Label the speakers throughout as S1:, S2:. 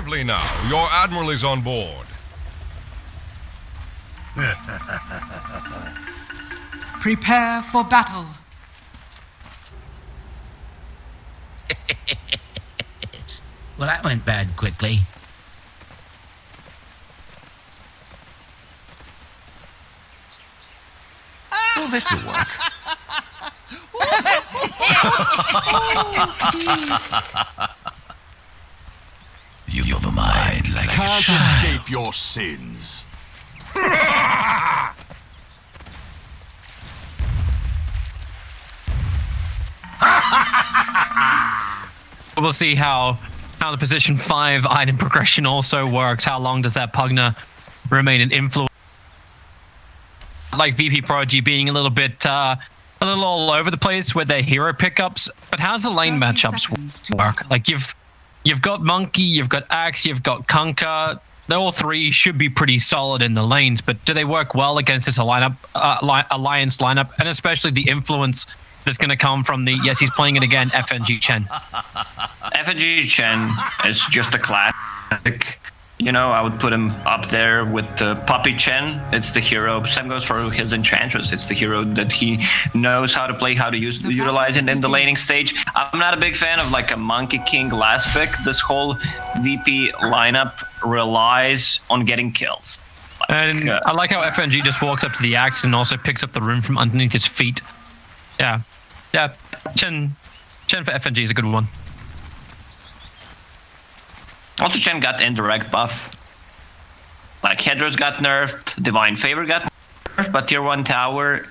S1: lively now. Your admiral is on board.
S2: Prepare for battle.
S3: Well, that went bad quickly.
S4: Well, this'll work.
S5: You've a mind like a
S4: Can't
S5: child.
S4: escape your sins.
S6: We'll see how the position 5 item progression also works. How long does that Pugna remain an influence? Like VP Prodigy being a little all over the place with their hero pickups, but how's the lane matchups work? Like you've got Monkey, you've got Axe, you've got Kunkka. All three should be pretty solid in the lanes, but do they work well against this alliance lineup, and especially the influence that's going to come from the, yes, he's playing it again, FNG Chen.
S7: FNG Chen is just a classic. You know, I would put him up there with the Puppy Chen. It's the hero. Same goes for his Enchantress. It's the hero that he knows how to play, how to utilize it in the laning stage. I'm not a big fan of like a Monkey King last pick. This whole VP lineup relies on getting kills.
S6: And I like how FNG just walks up to the axe and also picks up the rune from underneath his feet. Yeah. Chen for FNG is a good one.
S7: Also, Chen got indirect buff. Like, Hedra's got nerfed, Divine Favor got nerfed, but Tier 1 Tower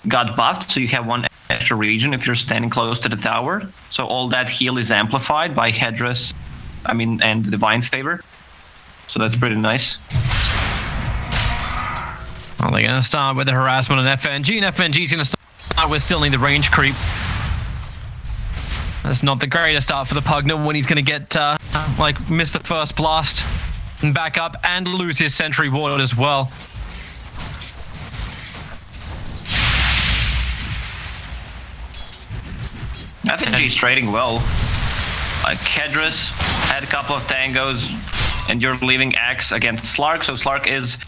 S7: got buffed, so you have one extra region if you're standing close to the tower. So all that heal is amplified by Hedra's, and Divine Favor. So that's pretty nice.
S6: Well, they're going to start with the harassment on FNG, and FNG's going to start with still need the range creep. That's not the greatest start for the Pugna when he's going to get, miss the first blast and back up and lose his sentry ward as well.
S7: FNG's trading well. Like, Hedra's had a couple of tangos, and you're leaving Axe against Slark, so Slark is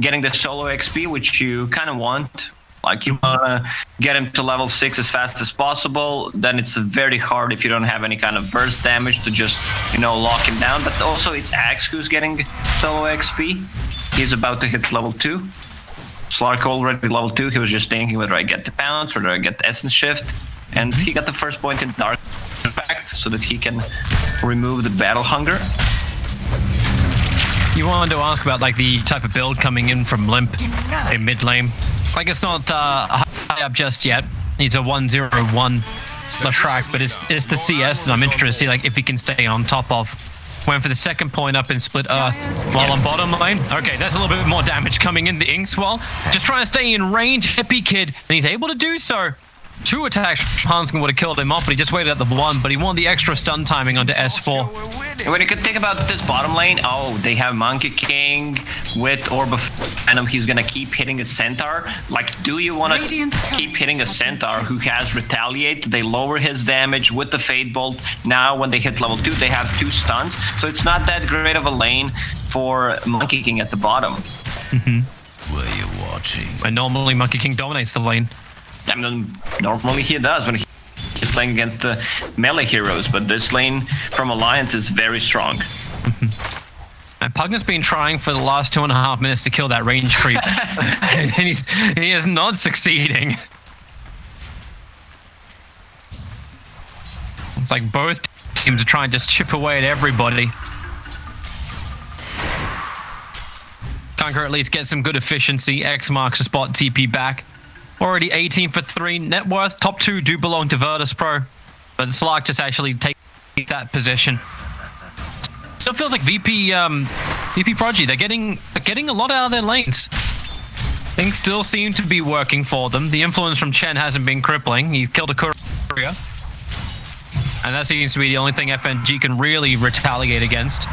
S7: getting the solo XP, which you kind of want. Like, you want to get him to level 6 as fast as possible. Then it's very hard if you don't have any kind of burst damage to just, lock him down. But also it's Axe who's getting solo XP. He's about to hit level 2. Slark already level 2. He was just thinking whether I get the Pounce or whether I get the Essence Shift. And he got the first point in Dark Impact so that he can remove the Battle Hunger.
S6: You wanted to ask about the type of build coming in from Limp in mid lane. Like, it's not high up just yet. He's a 101 Lashrak, but it's the CS that I'm interested to see if he can stay on top of. Went for the second point up in Split Earth while on bottom lane. Okay, that's a little bit more damage coming in the Inkswell. Just trying to stay in range, Hippie Kid, and he's able to do so. 2 attacks, Hanskin would have killed him off, but he just waited at the 1, but he wanted the extra stun timing onto S4.
S7: When you could think about this bottom lane, they have Monkey King with Orb of Venom. He's gonna keep hitting a Centaur. Like, do you want to keep hitting a Centaur who has Retaliate? They lower his damage with the Fade Bolt. Now, when they hit level 2, they have 2 stuns. So it's not that great of a lane for Monkey King at the bottom.
S5: Were you watching?
S6: And normally Monkey King dominates the lane.
S7: Normally he does when he's playing against the melee heroes, but this lane from Alliance is very strong.
S6: And Pugna's been trying for the last 2.5 minutes to kill that range creep, and he is not succeeding. It's like both teams are trying to just chip away at everybody. Kunkka at least get some good efficiency. X marks the spot, TP back. Already 18 for 3 net worth. Top 2 do belong to Virtus Pro, but Slark just actually take that position. Still feels like VP Prodigy. They're getting a lot out of their lanes. Things still seem to be working for them. The influence from Chen hasn't been crippling. He's killed a courier, and that seems to be the only thing FNG can really retaliate against.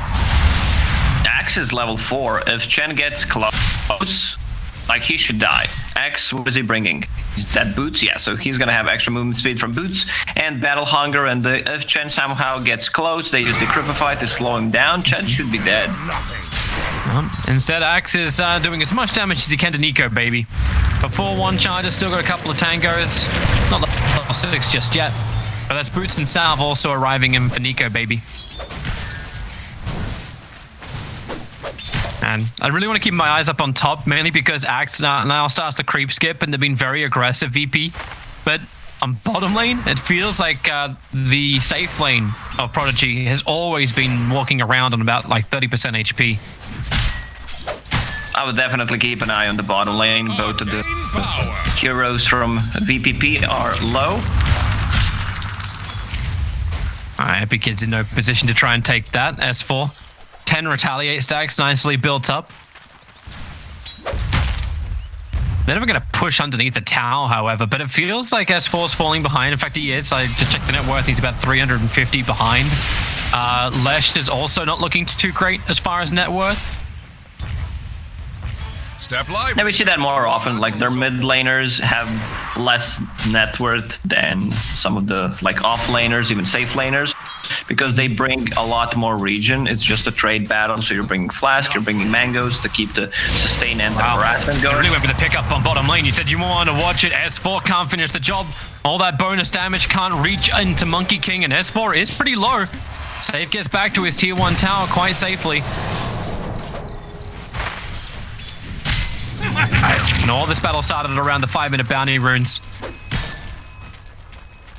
S7: Axe is level 4. If Chen gets close, Like, he should die. Axe, what is he bringing? He's dead boots? Yeah, so he's gonna have extra movement speed from boots and battle hunger, and if Chen somehow gets close, they use the Decrypify to slow him down. Chen should be dead.
S6: Instead, Axe is doing as much damage as he can to Nico, baby. Before one charger, still got a couple of tangos. Not level 6 just yet. But that's Boots and Salve also arriving in for Nico, baby. And I really want to keep my eyes up on top, mainly because Axe now starts to creep skip, and they've been very aggressive VP. But on bottom lane, it feels like the safe lane of Prodigy has always been walking around on about like 30% HP.
S7: I would definitely keep an eye on the bottom lane. Both of the heroes from VPP are low.
S6: Alright, Epic Kid's in no position to try and take that. S4. 10 retaliate stacks nicely built up. They're never going to push underneath the tower, however, but it feels like S4's falling behind. In fact, he is. I just checked the net worth. He's about 350 behind. Lesh is also not looking too great as far as net worth.
S1: Step live.
S7: Yeah, we see that more often. Like, their mid laners have less net worth than some of the like off laners, even safe laners, because they bring a lot more region. It's just a trade battle, so you're bringing Flask, you're bringing Mangoes to keep the sustain and the harassment going.
S6: You really went for the pickup on bottom lane. You said you want to watch it. S4 can't finish the job. All that bonus damage can't reach into Monkey King, and S4 is pretty low. Save gets back to his tier 1 tower quite safely. And all this battle started around the 5-minute bounty runes.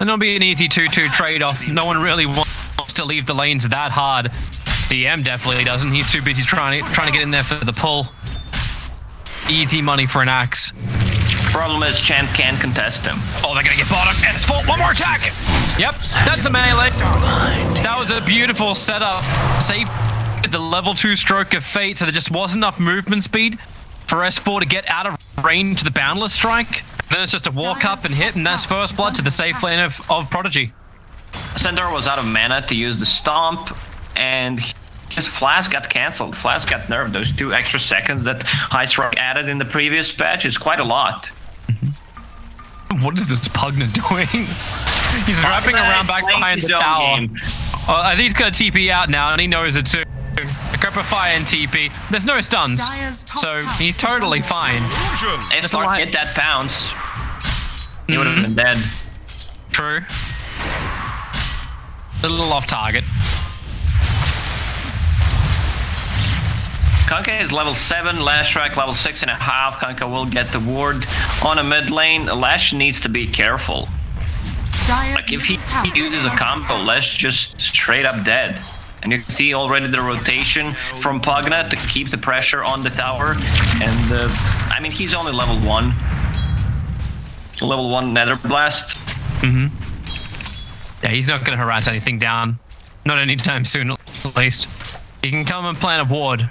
S6: And it'll be an easy 2-2 trade-off. No one really wants to leave the lanes that hard. DM definitely doesn't. He's too busy trying to get in there for the pull. Easy money for an Axe.
S7: Problem is, Chen can contest him.
S6: Oh, they're gonna get bottom. S4, one more attack! Yep, that's a melee. That was a beautiful setup. Saved the level 2 stroke of fate, so there just wasn't enough movement speed for S4 to get out of range to the Boundless Strike. And then it's just a walk up and hit, and that's first blood to the safe lane of Prodigy.
S7: Centaur was out of mana to use the Stomp, and his Flask got cancelled. Flask got nerfed. Those 2 extra seconds that High Strike added in the previous patch is quite a lot.
S6: What is this Pugna doing? He's wrapping around back behind the tower. I think he's gonna TP out now, and he knows it too. Decrypify and TP. There's no stuns, so he's totally fine.
S7: If Clark hit that pounce, he would have been dead.
S6: True. A little off target.
S7: Kanka is level 7, Lashrak level 6.5. Kanka will get the ward on a mid lane. Lash needs to be careful. Like, if he uses a combo, Lash just straight up dead. And you can see already the rotation from Pugna to keep the pressure on the tower. And, I mean, he's only level 1. Level 1 Nether Blast.
S6: Yeah, he's not going to harass anything down. Not anytime soon, at least. He can come and plant a ward.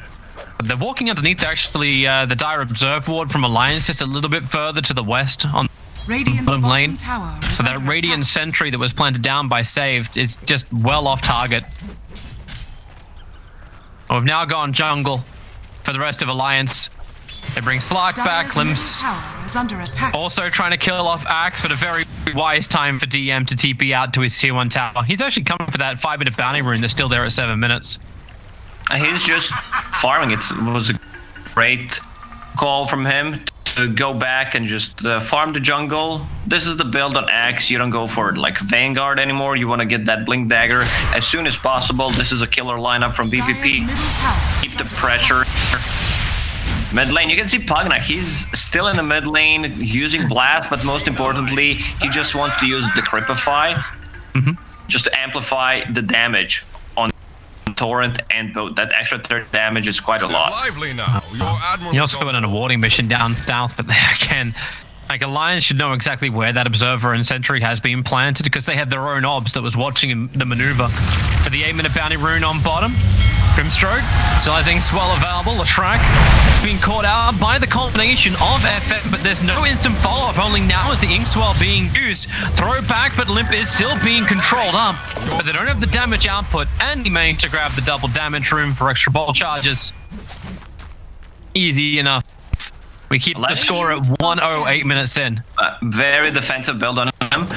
S6: But they're walking underneath, actually, the Dire Observe ward from Alliance, just a little bit further to the west on the bottom lane. So that Radiant Sentry that was planted down by Saved is just well off target. We've now gone jungle for the rest of Alliance. They bring Slark back, Limbs also trying to kill off Axe, but a very wise time for DM to TP out to his tier 1 tower. He's actually coming for that 5-minute bounty rune that's still there at 7 minutes.
S7: He's just farming. It was a great call from him to go back and just farm the jungle. This is the build on Axe. You don't go for like Vanguard anymore. You want to get that Blink Dagger as soon as possible. This is a killer lineup from BPP. Keep the pressure. Mid lane, you can see Pugna. He's still in the mid lane using Blast, but most importantly, he just wants to use Decrypify just to amplify the damage on Torrent, and that extra 30 damage is quite a lot.
S1: Lively now.
S6: He also went on a warding mission down south, but again, like, Alliance should know exactly where that Observer and Sentry has been planted, because they have their own obs that was watching the maneuver. For the 8-minute bounty rune on bottom, Grimstroke, sizing swell available. Lashrak being caught out by the combination of FF, but there's no instant follow-up. Only now is the ink swell being used. Throw back, but Limp is still being controlled up. But they don't have the damage output, and he managed to grab the double damage room for extra ball charges. Easy enough. We keep the score at 1-0, 8 minutes in.
S7: Very defensive build on him.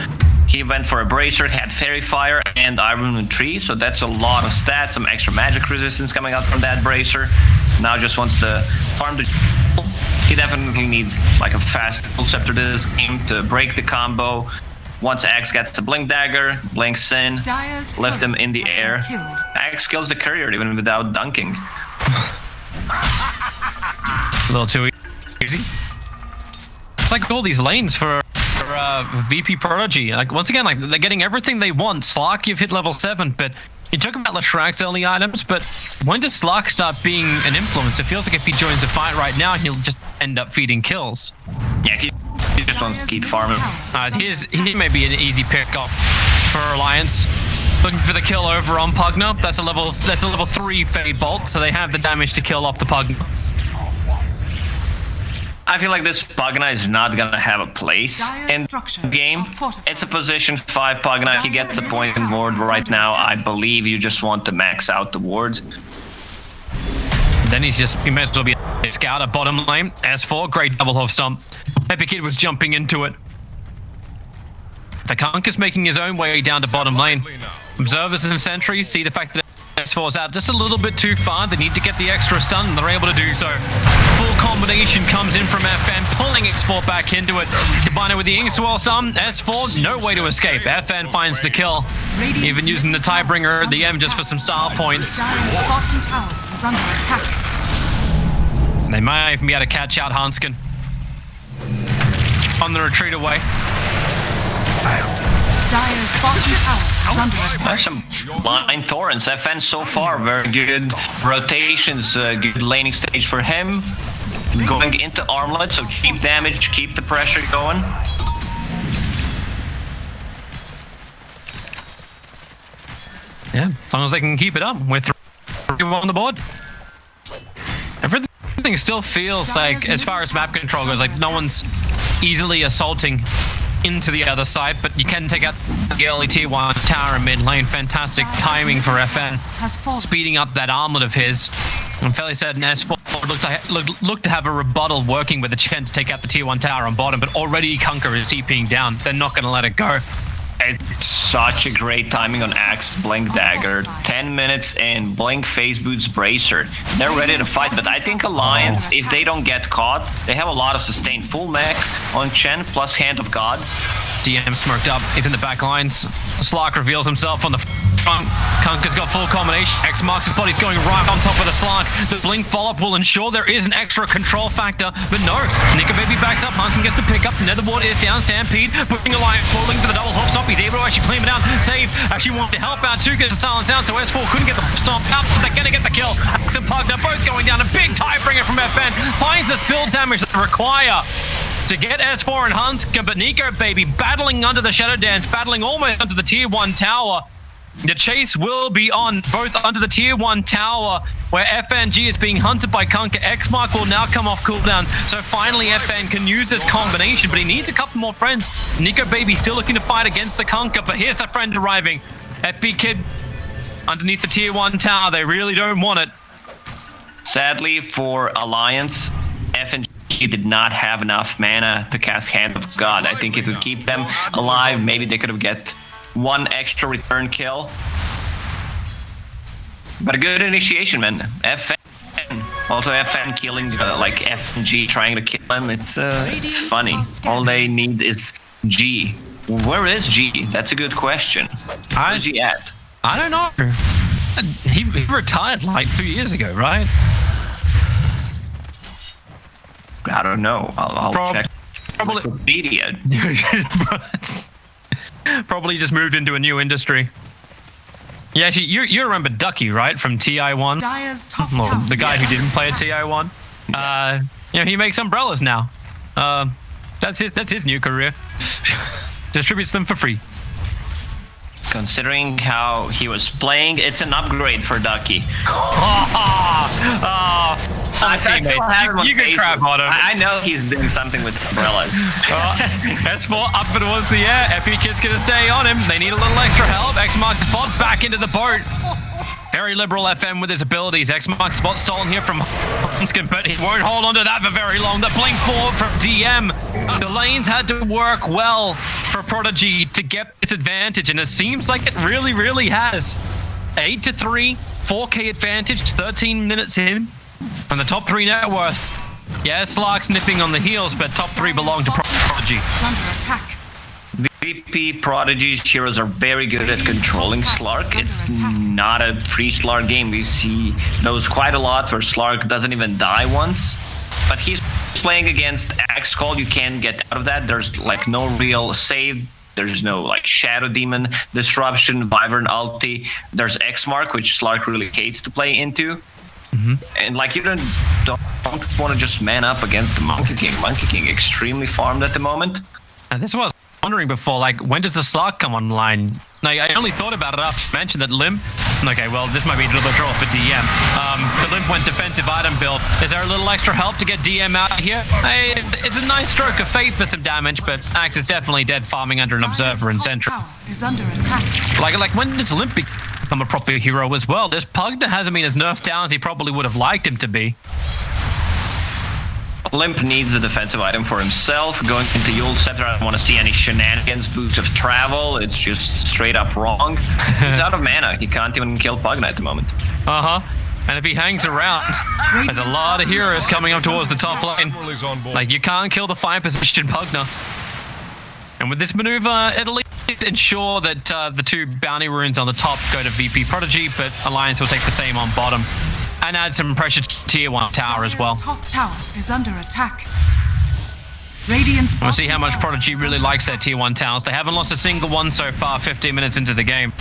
S7: He went for a Bracer, had Fairy Fire and Iron Tree, so that's a lot of stats, some extra magic resistance coming out from that Bracer. Now just wants to farm the... He definitely needs like a fast scepter this game to break the combo. Once Axe gets the Blink Dagger, Blink Sin, lift him in the air. Axe kills the courier even without dunking.
S6: A little too easy. It's like all these lanes for VP Prodigy. Like once again, like they're getting everything they want. Slark, you've hit level 7, but you talk about Leshrack's early items, but when does Slark start being an influence? It feels like if he joins a fight right now, he'll just end up feeding kills.
S7: Yeah, he just wants to keep farming.
S6: He may be an easy pick off for Alliance. Looking for the kill over on Pugna. That's a level 3 Fade Bolt, so they have the damage to kill off the Pugna.
S7: I feel like this Pugna is not gonna have a place in the game. It's a position 5 Pugna. He gets the point in ward right now. I believe you just want to max out the wards.
S6: Then he may as well be a scout at bottom lane. S4, great double hoof stomp. Epic Kid was jumping into it. The Kunk is making his own way down to bottom lane. Observers and sentries see the fact that S4 is out just a little bit too far. They need to get the extra stun, and they're able to do so. Full combination comes in from FN, pulling X4 back into it. Combine it with the Inkswell stun. S4, no way to escape. FN finds the kill. Even using the Tiebringer at the end just for some style points. They might even be able to catch out Hanskin. On the retreat away.
S2: Dire's bottom tower is under attack.
S7: There's some blind Torrents. FN so far, very good rotations, good laning stage for him. Going into Armlet, so cheap damage, keep the pressure going.
S6: Yeah, as long as they can keep it up with 3 on the board. Everything still feels like, as far as map control goes, like no one's easily assaulting into the other side, but you can take out the early tier 1 tower in mid lane. Fantastic timing for FN. Speeding up that armlet of his. I'm fairly certain S4 looked to have a rebuttal working with the Chen to take out the tier 1 tower on bottom, but already Kunkka is TPing down. They're not going to let it go.
S7: It's such a great timing on Axe, Blink Dagger, 10 minutes in, Blink Phase Boots Bracer. They're ready to fight, but I think Alliance, if they don't get caught, they have a lot of sustained full mech on Chen, plus Hand of God.
S6: DM smirked up, he's in the back lines. Slark reveals himself on the front. Kunkka's got full combination. X marks his body, he's going right on top of the Slark. The Blink follow-up will ensure there is an extra control factor, but no. Nika Baby backs up, Hansen gets the pick up, Nether Ward is down, Stampede, putting Alliance falling for the double hop stop. He's able to actually claim it out, save, actually wanted to help out too, gets the silence out, so S4 couldn't get the stomp out, they're gonna get the kill. Axe and Pugna both going down, a big Tiebringer from FN, finds the spill damage that they require to get S4 and Hanska, but Nico Baby battling under the Shadow Dance, battling almost under the tier 1 tower. The chase will be on both under the tier 1 tower, where FNG is being hunted by Kunkka. X-Mark will now come off cooldown, so finally FN can use this combination, but he needs a couple more friends. Nico Baby still looking to fight against the Kunkka, but here's the friend arriving. Epic Kid underneath the tier 1 tower, they really don't want it.
S7: Sadly for Alliance, FNG did not have enough mana to cast Hand of God. I think it would keep them alive. Maybe they could have get 1 extra return kill. But a good initiation, man. FN. Also FN killing like FNG trying to kill him. It's funny. All they need is G. Where is G? That's a good question. Where's G at?
S6: I don't know. He retired like 2 years ago, right?
S7: I don't know. I'll check
S6: probably
S7: Wikipedia.
S6: Probably just moved into a new industry. Yeah, actually, you remember Ducky, right, from TI1? Well, the guy who didn't play at TI1. You know, he makes umbrellas now. That's his new career. Distributes them for free.
S7: Considering how he was playing, it's an upgrade for Ducky.
S6: You can crap on him.
S7: I know he's doing something with umbrellas.
S6: S4 up towards the air. Epic Kid's gonna stay on him. They need a little extra help. X marks Bob back into the boat. Very liberal FM with his abilities. X-Mark spot stolen here from Hanskin, but he won't hold on to that for very long. The blink forward from DM. The lanes had to work well for Prodigy to get this advantage, and it seems like it really, really has. 8-3, 4K advantage, 13 minutes in. From the top 3 net worth. Yeah, Slark's nipping on the heels, but top 3 belong to Prodigy.
S2: Under attack.
S7: VP Prodigy's heroes are very good at controlling Slark. It's not a free Slark game. We see those quite a lot where Slark doesn't even die once. But he's playing against Axe Call. You can't get out of that. There's like no real save. There's no like Shadow Demon, Disruption, Wyvern ulti. There's X-Mark, which Slark really hates to play into. And like you don't want to just man up against the Monkey King. Monkey King extremely farmed at the moment.
S6: And this was wondering before, like, when does the Slark come online? Like, I only thought about it after you mentioned that Limp. Okay, well, this might be a little bit draw for DM. The Limp went defensive item build. Is there a little extra help to get DM out here? Hey, it's a nice stroke of faith for some damage, but Axe is definitely dead farming under an Observer in Central.
S2: Tower is under attack.
S6: Like when does Limp become a proper hero as well? This Pugna hasn't been as nerfed down as he probably would have liked him to be.
S7: Limp needs a defensive item for himself. Going into Yule Scepter, I don't want to see any shenanigans, boots of travel. It's just straight up wrong. He's out of mana. He can't even kill Pugna at the moment.
S6: And if he hangs around, there's a lot of heroes coming up towards the top lane. Like, you can't kill the 5 position Pugna. And with this maneuver, it'll ensure that the 2 bounty runes on the top go to VP Prodigy, but Alliance will take the same on bottom. And add some pressure to Tier 1 tower as well.
S2: Top tower is under attack. Radiant's
S6: We'll see how much Prodigy really likes their Tier 1 towers. They haven't lost a single one so far, 15 minutes into the game.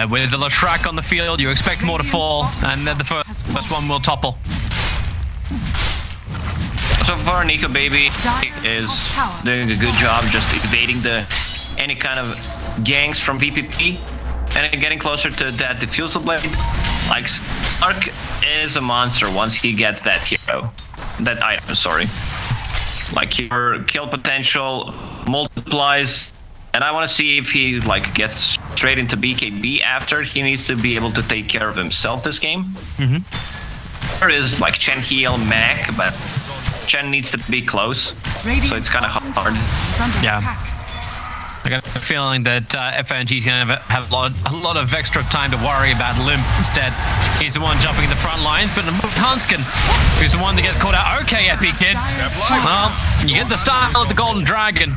S6: With the Lashrak on the field, you expect more to fall, and then the first one will topple.
S7: So far, Nico Baby is doing a good job just evading any kind of ganks from VPP and getting closer to that Diffusal Blade. Like, Slark is a monster once he gets that hero. That item, sorry. Like, your kill potential multiplies, and I want to see if he like gets straight into BKB after. He needs to be able to take care of himself this game. There is like Chen heal mech, but Chen needs to be close, so it's kind of hard.
S6: Yeah. I got a feeling that FNG is going to have a lot of extra time to worry about Limp instead. He's the one jumping in the front lines, but Hanskin, who's the one that gets caught out. Okay, Epic Kid. Well, you get the style of the Golden Dragon,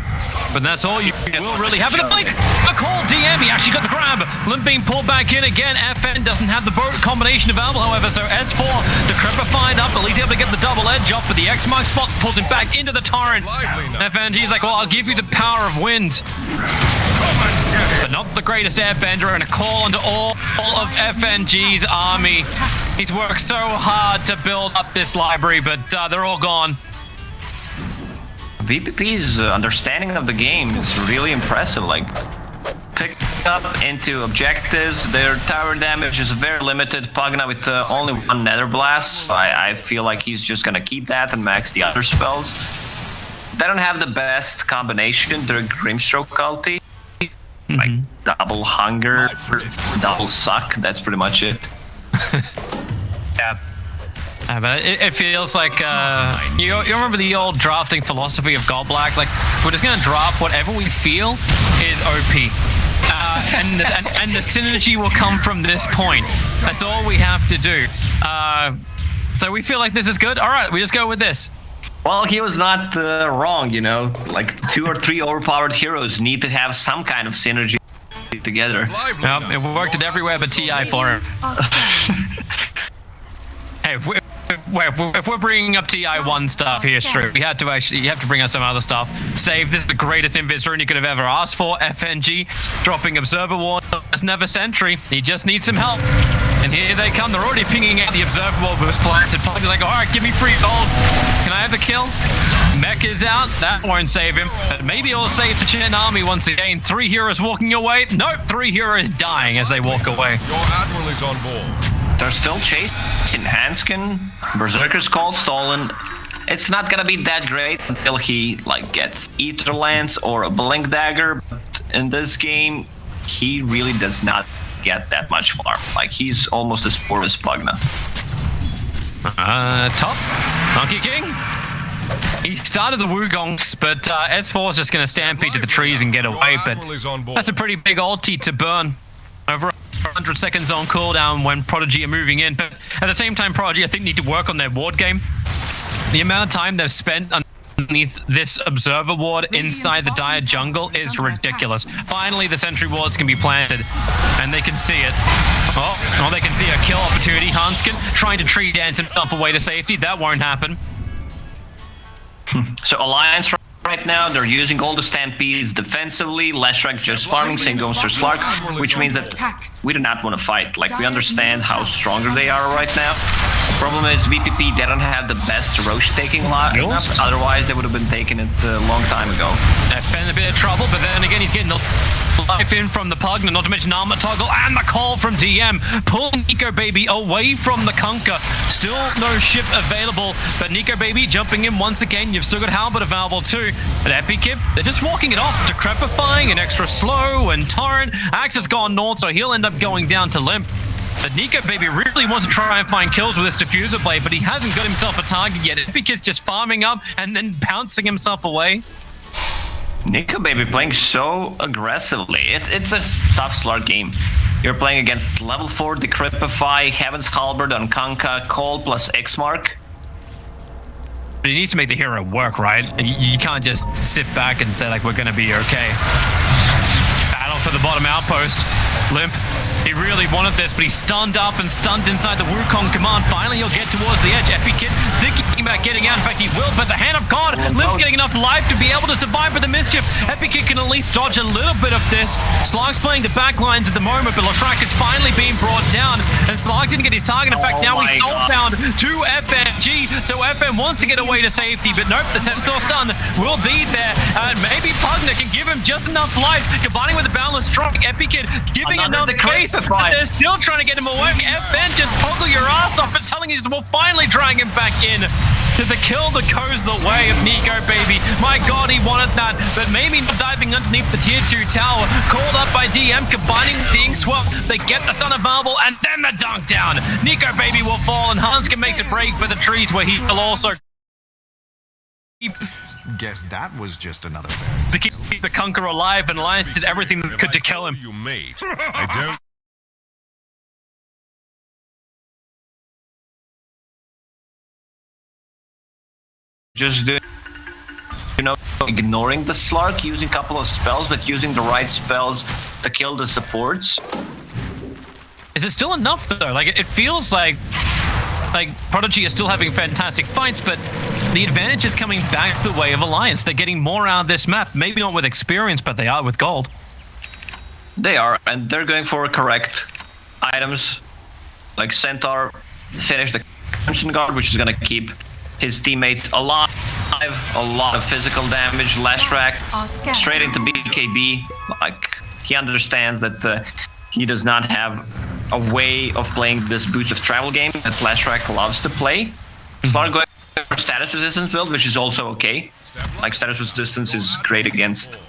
S6: but that's all you will really have. A blink! A call, DM, he actually got the grab. Limp being pulled back in again. FN doesn't have the boat combination available, however, so S4, decrepified up, at least able to get the double edge off, but the X-Mark spot pulls him back into the torrent. FNG's like, well, I'll give you the power of wind. But not the greatest airbender, and a call onto all of FNG's army. He's worked so hard to build up this library, but they're all gone.
S7: VPP's understanding of the game is really impressive. Like, pick up into objectives. Their tower damage is very limited. Pugna with only 1 Nether Blast. I feel like he's just gonna keep that and max the other spells. They don't have the best combination. They're Grimstroke ulti. Like double hunger, double suck. That's pretty much it.
S6: Yeah. But it feels like you remember the old drafting philosophy of Godblack? Like, we're just gonna draft whatever we feel is OP, and the synergy will come from this point. That's all we have to do. So we feel like this is good. All right, we just go with this.
S7: Well, he was not wrong, you know. Like 2 or 3 overpowered heroes need to have some kind of synergy together.
S6: Yep, it worked it everywhere but TI for him. Hey, if we're bringing up TI1 stuff here, Stru, you have to bring us some other stuff. Save, this is the greatest invis rune you could have ever asked for. FNG, dropping Observer Ward, that's never Sentry. He just needs some help. And here they come, they're already pinging out the Observer Ward was planted. Pug's like, alright, give me free gold. Can I have a kill? Mech is out, that won't save him. But maybe it'll save the Chen army once again. 3 heroes walking away. Nope, 3 heroes dying as they walk away.
S1: Your Admiral is on board.
S7: They're still chasing Hanskin. Berserker's Call stolen. It's not gonna be that great until he like gets Ether Lance or a Blink Dagger. But in this game, he really does not get that much farm. Like, he's almost as poor as Pugna.
S6: Top Monkey King. He started the Wugongs, but S4 is just going to stampede to the trees and get away. But that's a pretty big ulti to burn. Over 100 seconds on cooldown when Prodigy are moving in. But at the same time, Prodigy, I think, need to work on their ward game. The amount of time they've spent underneath this observer ward inside the dire jungle is ridiculous. Finally, the sentry wards can be planted, and they can see it. Oh, they can see a kill opportunity. Hanskin trying to tree dance himself away to safety. That won't happen.
S7: So Alliance right now, they're using all the stampedes defensively. Leshrac just farming, same goes for Slark, which means that we do not want to fight. Like, we understand how stronger they are right now. The problem is VPP, they don't have the best Roche taking lineup, otherwise they would have been taking it a long time ago.
S6: FN a bit of trouble, but then again he's getting the life in from the Pugna, not to mention Armor Toggle and the call from DM, pulling Nico Baby away from the Kunkka. Still no ship available, but Nico Baby jumping in once again. You've still got Halberd available too. But Epikip, they're just walking it off, decrepifying and extra slow, and Torrent. Axe has gone north, so he'll end up going down to Limp. But Nico Baby really wants to try and find kills with this diffuser blade, but he hasn't got himself a target yet. Epikip's just farming up and then bouncing himself away.
S7: Nico Baby playing so aggressively. It's a tough Slark game. You're playing against level 4 Decrepify, Heaven's Halberd on Kunkka, Call plus X-Mark.
S6: But he needs to make the hero work, right? You can't just sit back and say, like, we're gonna be okay. Battle for the bottom outpost. Limp. He really wanted this, but he's stunned up and stunned inside the Wukong command. Finally, he'll get towards the edge. Epikip thinking about getting out. In fact, he will, but the Hand of God, Limp's getting enough life to be able to survive with the mischief. Epikip can at least dodge a little bit of this. Slark's playing the back lines at the moment, but Leshrac is finally being brought down, and Slark didn't get his target. In fact, now he's soul-bound to FNG, so FN wants to get away to safety, but nope, the Centaur stun will be there, and maybe Pugna can give him just enough life, combining with the Boundless Strike. Epikip giving enough space. They're still trying to get him away. FN, just toggle your ass off and telling you we'll finally drag him back in to the kill that goes the way of Nico Baby. My god, he wanted that, but maybe not diving underneath the tier 2 tower. Called up by DM, combining with the Inkswell. They get the stun available, and then the dunk down. Nico Baby will fall, and Hanskin makes a break for the trees where he will also
S4: Guess that was just another
S6: to keep the Kunkka alive, and Alliance did everything they could to kill him.
S1: You mate. I don't.
S7: Just doing, ignoring the Slark, using a couple of spells, but using the right spells to kill the supports.
S6: Is it still enough though? Like, it feels like Prodigy is still having fantastic fights, but the advantage is coming back the way of Alliance. They're getting more out of this map. Maybe not with experience, but they are with gold.
S7: They are, and they're going for correct items. Like Centaur finished the Crimson Guard, which is going to keep his teammates alive. A lot of physical damage. Leshrac straight into BKB. Like, he understands that he does not have a way of playing this Boots of Travel game that Leshrac loves to play. Slark going for status resistance build, which is also okay. Like, status resistance is great against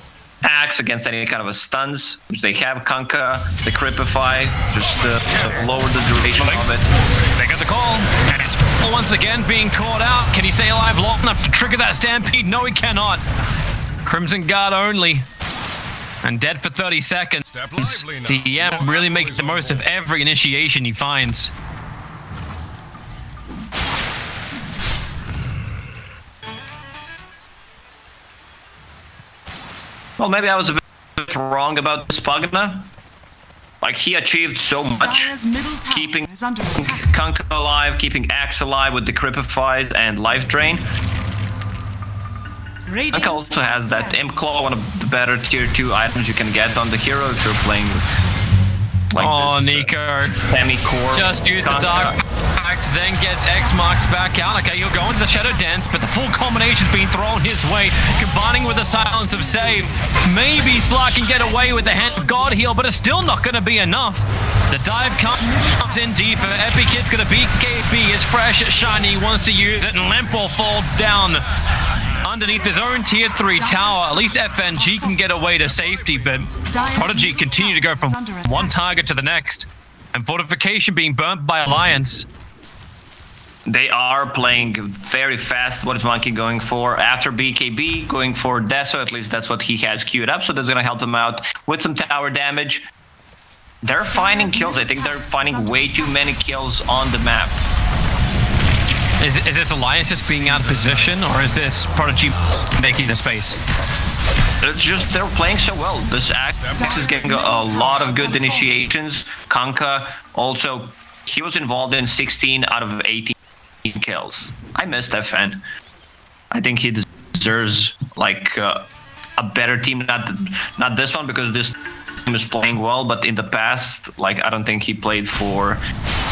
S7: Axe, against any kind of a stuns, which they have. Kunkka, the Cripify, just lower the duration of it.
S6: They got the call, and he's once again being caught out. Can he stay alive long enough to trigger that stampede? No, he cannot. Crimson Guard only. And dead for 30 seconds. DM really makes the most of every initiation he finds.
S7: Well, maybe I was a bit wrong about this Pugna. Like, he achieved so much, keeping Kunkka alive, keeping Axe alive with the Cripifies and Life Drain. Kunkka also has that Imp Claw, one of the better tier 2 items you can get on the hero if you're playing like this.
S6: Nico.
S7: Semi-core.
S6: Just use the Dark Pact, then gets X marks back out. Okay, he'll go into the Shadow Dance, but the full combination's being thrown his way, combining with the Silence of Save. Maybe Slark can get away with the Hand of God heal, but it's still not going to be enough. The dive comes in deeper. Epikip's going to beat KB. It's fresh, shiny, he wants to use it, and Limp will fall down. underneath his own tier 3 tower. At least FNG can get away to safety, but Prodigy continue to go from one target to the next. And fortification being burnt by Alliance.
S7: They are playing very fast. What is Monkey going for? After BKB, going for Deso, at least that's what he has queued up, so that's going to help them out with some tower damage. They're finding kills. I think they're finding way too many kills on the map.
S6: Is this Alliance just being out of position, or is this Prodigy making the space?
S7: It's just they're playing so well. This Axe is getting a lot of good initiations. Kanka also, he was involved in 16 out of 18 kills. I missed FN. I think he deserves like a better team. Not this one, because this team is playing well, but in the past, like, I don't think he played for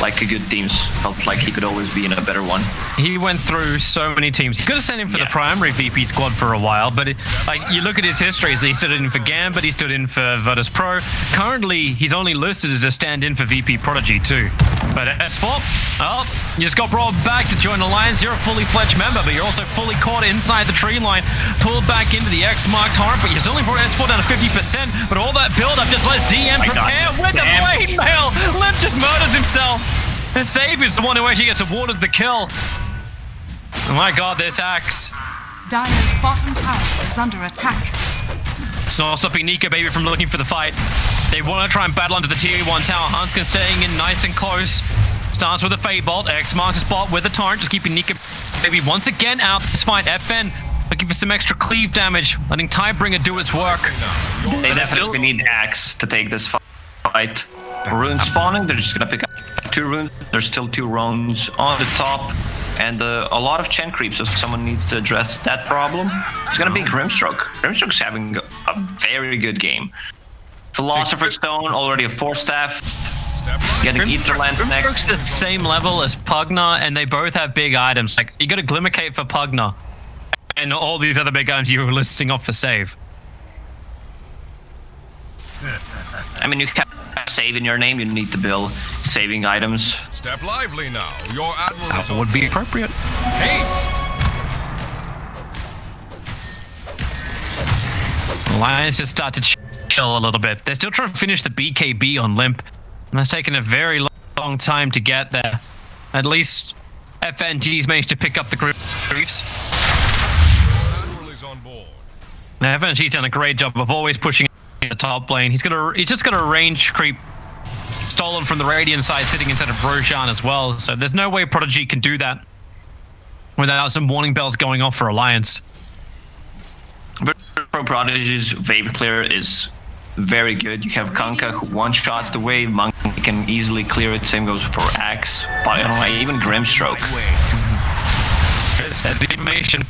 S7: like a good teams. Felt like he could always be in a better one.
S6: He went through so many teams. He could have sent him for the primary VP squad for a while, but like, you look at his histories, he stood in for Gambit, he stood in for Virtus Pro. Currently, he's only listed as a stand-in for VP Prodigy too. But S4, oh, you just got brought back to join Alliance. You're a fully fledged member, but you're also fully caught inside the tree line, pulled back into the X-marked torrent, but you've only brought S4 down to 50%, but all that build-up just lets DM prepare with the blade mail. Limp just murders himself. And Save is the one who actually gets awarded the kill. Oh my god, this Axe.
S2: Dire's bottom tower is under attack.
S6: It's not stopping Nico Baby from looking for the fight. They want to try and battle under the tier 1 tower. Hanskin staying in nice and close. Starts with a Fade Bolt. X marks the spot with a torrent, just keeping Nico Baby once again out this fight. FN looking for some extra cleave damage, letting Tidebringer do its work.
S7: They definitely need Axe to take this fight. Rune spawning, they're just gonna pick up 2 runes. There's still 2 runes on the top, and a lot of Chen creeps, so someone needs to address that problem. It's gonna be Grimstroke. Grimstroke's having a very good game. Philosopher's Stone, already a 4-staff. Getting Etherlands next.
S6: Grimstroke's the same level as Pugna, and they both have big items. Like, you got a Glimmercape for Pugna, and all these other big items you were listing off for Save.
S7: I mean, you have Save in your name, you need to build saving items.
S1: Step lively now. Your admiral
S6: That would be appropriate.
S1: haste.
S6: Alliance just start to chill a little bit. They're still trying to finish the BKB on Limp, and that's taken a very long time to get there. At least FNG's managed to pick up the griefs.
S1: Admiral is on board.
S6: Now, FNG's done a great job of always pushing in the top lane. He's just got a range creep stolen from the Radiant side, sitting instead of Roshan as well. So there's no way Prodigy can do that without some warning bells going off for Alliance.
S7: Pro Prodigy's wave clear is very good. You have Kanka who one-shots the wave. Monkey can easily clear it. Same goes for Axe. But I don't know, even Grimstroke.
S6: There's the information.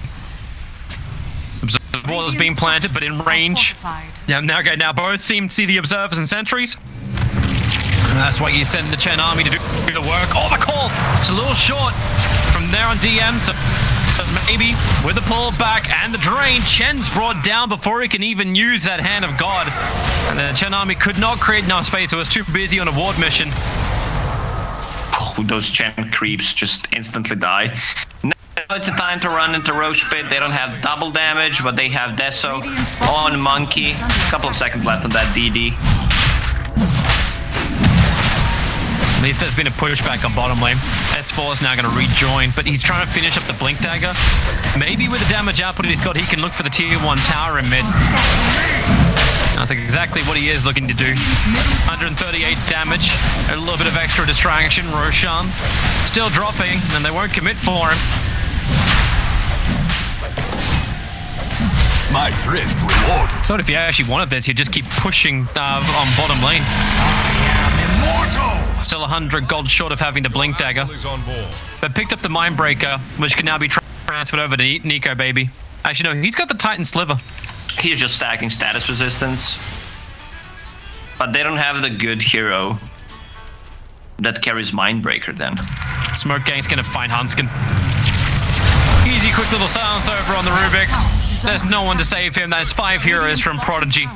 S6: Observer is being planted, but in range. Yeah, now both seem to see the observers and sentries. And that's why you send the Chen army to do the work. Oh, the call! It's a little short from there on DM. So maybe with the pull back and the drain, Chen's brought down before he can even use that Hand of God. And the Chen army could not create enough space. It was too busy on a ward mission.
S7: Those Chen creeps just instantly die. Now it's the time to run into Roche Pit. They don't have double damage, but they have Deso on Monkey. A couple of seconds left on that DD.
S6: At least there's been a pushback on bottom lane. S4 is now going to rejoin, but he's trying to finish up the Blink Dagger. Maybe with the damage output he's got, he can look for the tier 1 tower in mid. That's exactly what he is looking to do. 138 damage, a little bit of extra distraction. Roshan still dropping, and they won't commit for him.
S5: My thrift rewarded.
S6: Thought if you actually wanted this, you'd just keep pushing on bottom lane.
S5: Immortal.
S6: Still 100 gold short of having the Blink Dagger,
S1: Admiral is on board.
S6: but picked up the Mindbreaker, which can now be transferred over to Nico Baby. Actually, no, he's got the Titan Sliver.
S7: He's just stacking status resistance. But they don't have the good hero that carries Mindbreaker then.
S6: Smoke Gang's gonna find Hanskin. Easy, quick little silence over on the Rubik. There's no one to save him. There's 5 heroes from Prodigy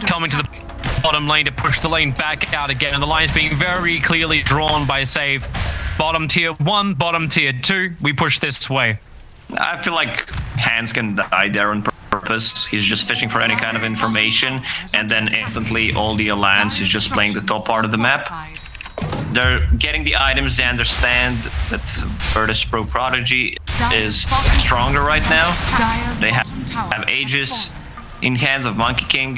S6: coming to the bottom lane to push the lane back out again. And the line's being very clearly drawn by Save. Bottom tier 1, bottom tier 2. We push this way.
S7: I feel like Hans can die there on purpose. He's just fishing for any kind of information, and then instantly all the Alliance is just playing the top part of the map. They're getting the items. They understand that Virtus Pro Prodigy is stronger right now. They have Aegis in hands of Monkey King,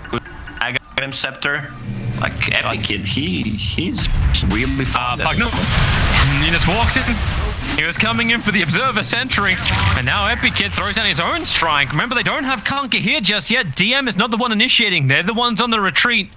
S7: who's Aghanim Scepter. Like Epic Kid, he's really fun.
S6: Pugna. He just walks in. He was coming in for the Observer Sentry, and now Epic Kid throws down his own strike. Remember, they don't have Conquer here just yet. DM is not the one initiating. They're the ones on the retreat.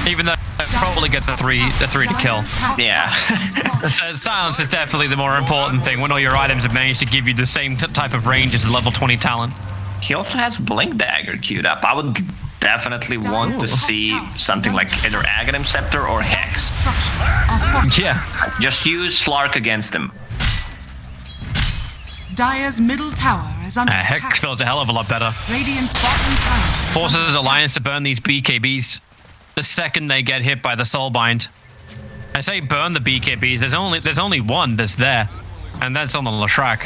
S6: Even though they probably get the three to kill.
S7: Yeah.
S6: So silence is definitely the more important thing when all your items have managed to give you the same type of range as a level 20 talent.
S7: He also has Blink Dagger queued up. I would definitely want to see something like either Aghanim Scepter or Hex.
S6: Yeah.
S7: Just use Slark against him.
S2: Dire's middle tower is under
S6: Hex
S2: attack.
S6: feels a hell of a lot better.
S2: Radiant's bottom tower
S6: Forces Alliance to burn these BKBs the second they get hit by the Soulbind. I say burn the BKBs. There's only one that's there, and that's on the Lashrak.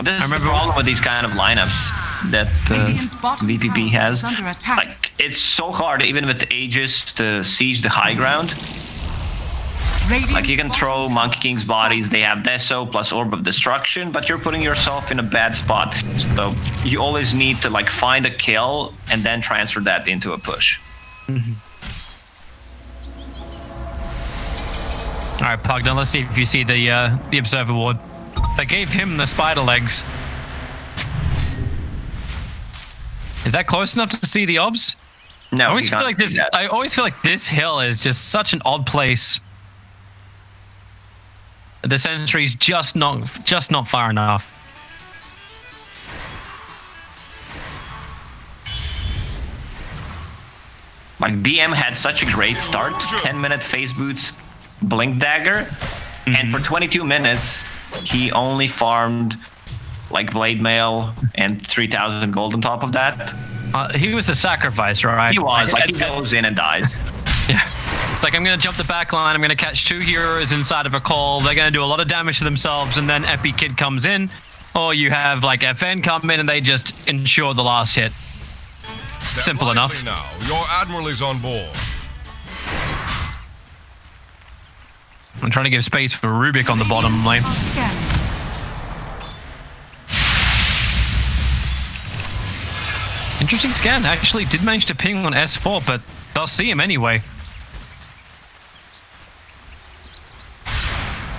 S7: This is the problem with these kind of lineups that VPP has. Like, it's so hard, even with the Aegis, to siege the high ground. Like, you can throw Monkey King's bodies, they have Deso plus Orb of Destruction, but you're putting yourself in a bad spot. So you always need to like find a kill and then transfer that into a push.
S6: Alright, Pugna, let's see if you see the Observer Ward. They gave him the spider legs. Is that close enough to see the obs?
S7: No,
S6: I always feel like this hill is just such an odd place. The sentry's just not far enough.
S7: Like, DM had such a great start. 10-minute phase boots, Blink Dagger, and for 22 minutes he only farmed like Blade Mail and 3,000 gold on top of that.
S6: He was the sacrifice, right?
S7: He was, like, he goes in and dies.
S6: Yeah. It's like, I'm going to jump the back line, I'm going to catch 2 heroes inside of a call, they're going to do a lot of damage to themselves, and then Epi Kid comes in, or you have like FN come in and they just ensure the last hit. Simple enough.
S1: Now, your admiral is on board.
S6: I'm trying to give space for Rubik on the bottom lane. Interesting scan, actually did manage to ping on S4, but they'll see him anyway.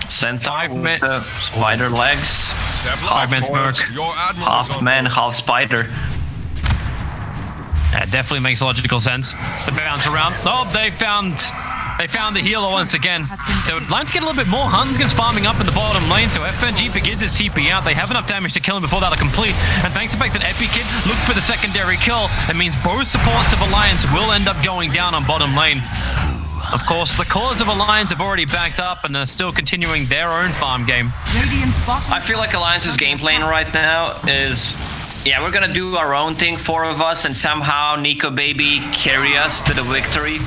S7: Centaur with spider legs.
S6: 5-man smoke.
S7: Half man, half spider.
S6: That definitely makes logical sense. The bounce around. Oh, they found the healer once again. They would like to get a little bit more. Huntskin's farming up in the bottom lane, so FNG begins his CP out. They have enough damage to kill him before that'll complete. And thanks to the fact that Epi Kid looked for the secondary kill, that means both supports of Alliance will end up going down on bottom lane. Of course, the cores of Alliance have already backed up and are still continuing their own farm game.
S7: I feel like Alliance's game plan right now is, yeah, we're gonna do our own thing, 4 of us, and somehow Nico Baby carry us to the victory.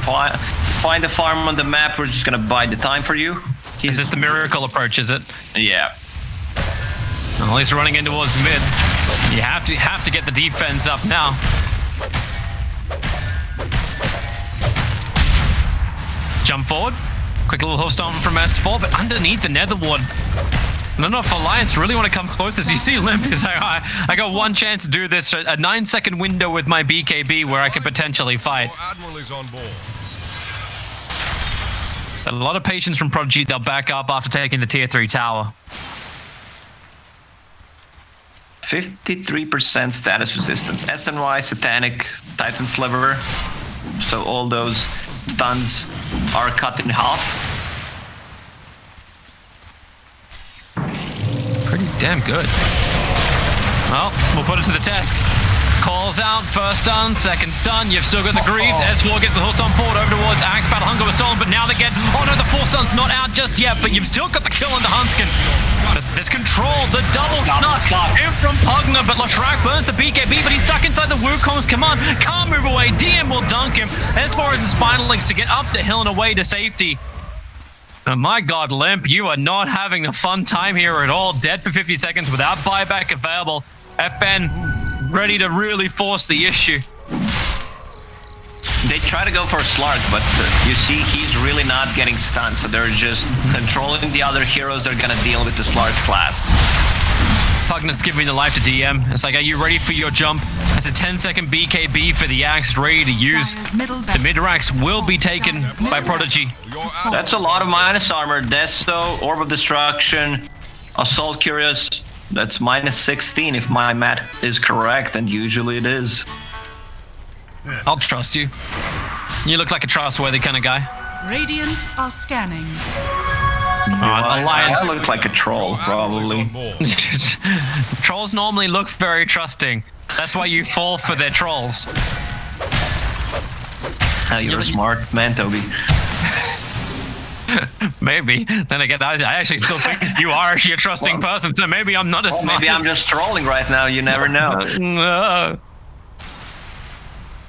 S7: find a farm on the map. We're just gonna bide the time for you.
S6: Is this the miracle approach, is it?
S7: Yeah.
S6: Well, he's running in towards mid. You have to get the defense up now. Jump forward. Quick little hoof stomp from S4, but underneath the nether ward. I don't know if Alliance really want to come close. As you see, Limp is like, I got one chance to do this. A 9-second window with my BKB where I could potentially fight.
S1: Admiral is on board.
S6: A lot of patience from Prodigy. They'll back up after taking the tier 3 tower.
S7: 53% status resistance. SNY, Satanic, Titan Sliver. So all those stuns are cut in half.
S6: Pretty damn good. Well, we'll put it to the test. Calls out, first stun, second stun. You've still got the greaves. S4 gets the hook on forward over towards Axe. Battle Hunger was stolen, but now they get... Oh no, the fourth stun's not out just yet, but you've still got the kill on the Hunskin. There's control, the double snuck in from Pugna, but Lashrak burns the BKB, but he's stuck inside the Wukong's command. Can't move away. DM will dunk him. S4 has the Spinal Links to get up the hill and away to safety. Oh my god, Limp, you are not having a fun time here at all. Dead for 50 seconds without buyback available. FN ready to really force the issue.
S7: They try to go for Slark, but you see he's really not getting stunned, so they're just controlling the other heroes. They're gonna deal with the Slark blast.
S6: Pugna's giving the life to DM. It's like, are you ready for your jump? That's a 10-second BKB for the Axe, ready to use. The mid-racks will be taken by Prodigy.
S7: That's a lot of minus armor. Desto, Orb of Destruction, Assault Curious. That's minus 16 if my math is correct, and usually it is.
S6: I'll trust you. You look like a trustworthy kind of guy.
S2: Radiant are scanning.
S7: I look like a troll, probably.
S6: Trolls normally look very trusting. That's why you fall for their trolls.
S7: You're a smart man, Toby.
S6: Maybe. Then again, I actually still think you are actually a trusting person, so maybe I'm not as smart.
S7: Maybe I'm just trolling right now, you never know.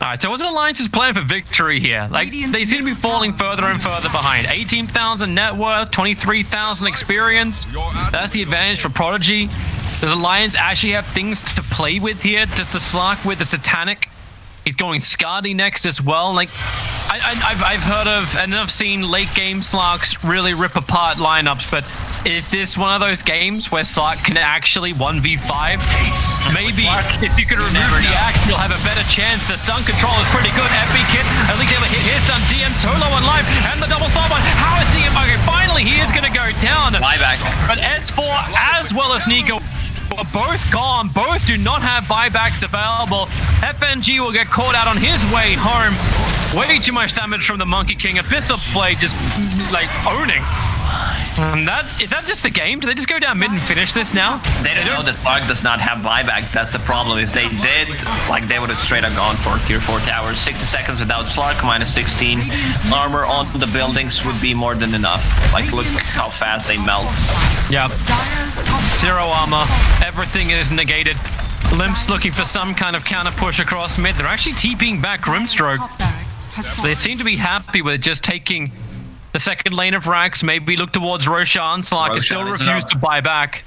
S6: Alright, so what's Alliance's plan for victory here? Like, they seem to be falling further and further behind. 18,000 net worth, 23,000 experience. That's the advantage for Prodigy. Does Alliance actually have things to play with here? Does the Slark with the Satanic? He's going Scardy next as well. Like, I've heard of and I've seen late game Slarks really rip apart lineups, but is this one of those games where Slark can actually 1v5? Maybe if you could remove the axe, you'll have a better chance. The stun control is pretty good. FB Kid at least able to hit his stun. DM solo on life and the double stun one. How is DM? Okay, finally he is going to go down.
S7: Buyback.
S6: But S4 as well as Nico are both gone. Both do not have buybacks available. FNG will get caught out on his way home. Way too much damage from the Monkey King. Abyssal Blade just like owning. And is that just the game? Do they just go down mid and finish this now?
S7: They don't know that Slark does not have buyback. That's the problem. If they did, like, they would have straight up gone for tier 4 towers. 60 seconds without Slark, minus 16. Armor on the buildings would be more than enough. Like, look how fast they melt.
S6: Yeah. 0 armor. Everything is negated. Limp's looking for some kind of counter push across mid. They're actually TPing back Grimstroke. So they seem to be happy with just taking the second lane of racks. Maybe look towards Roshan. Slark is still refused to buy back.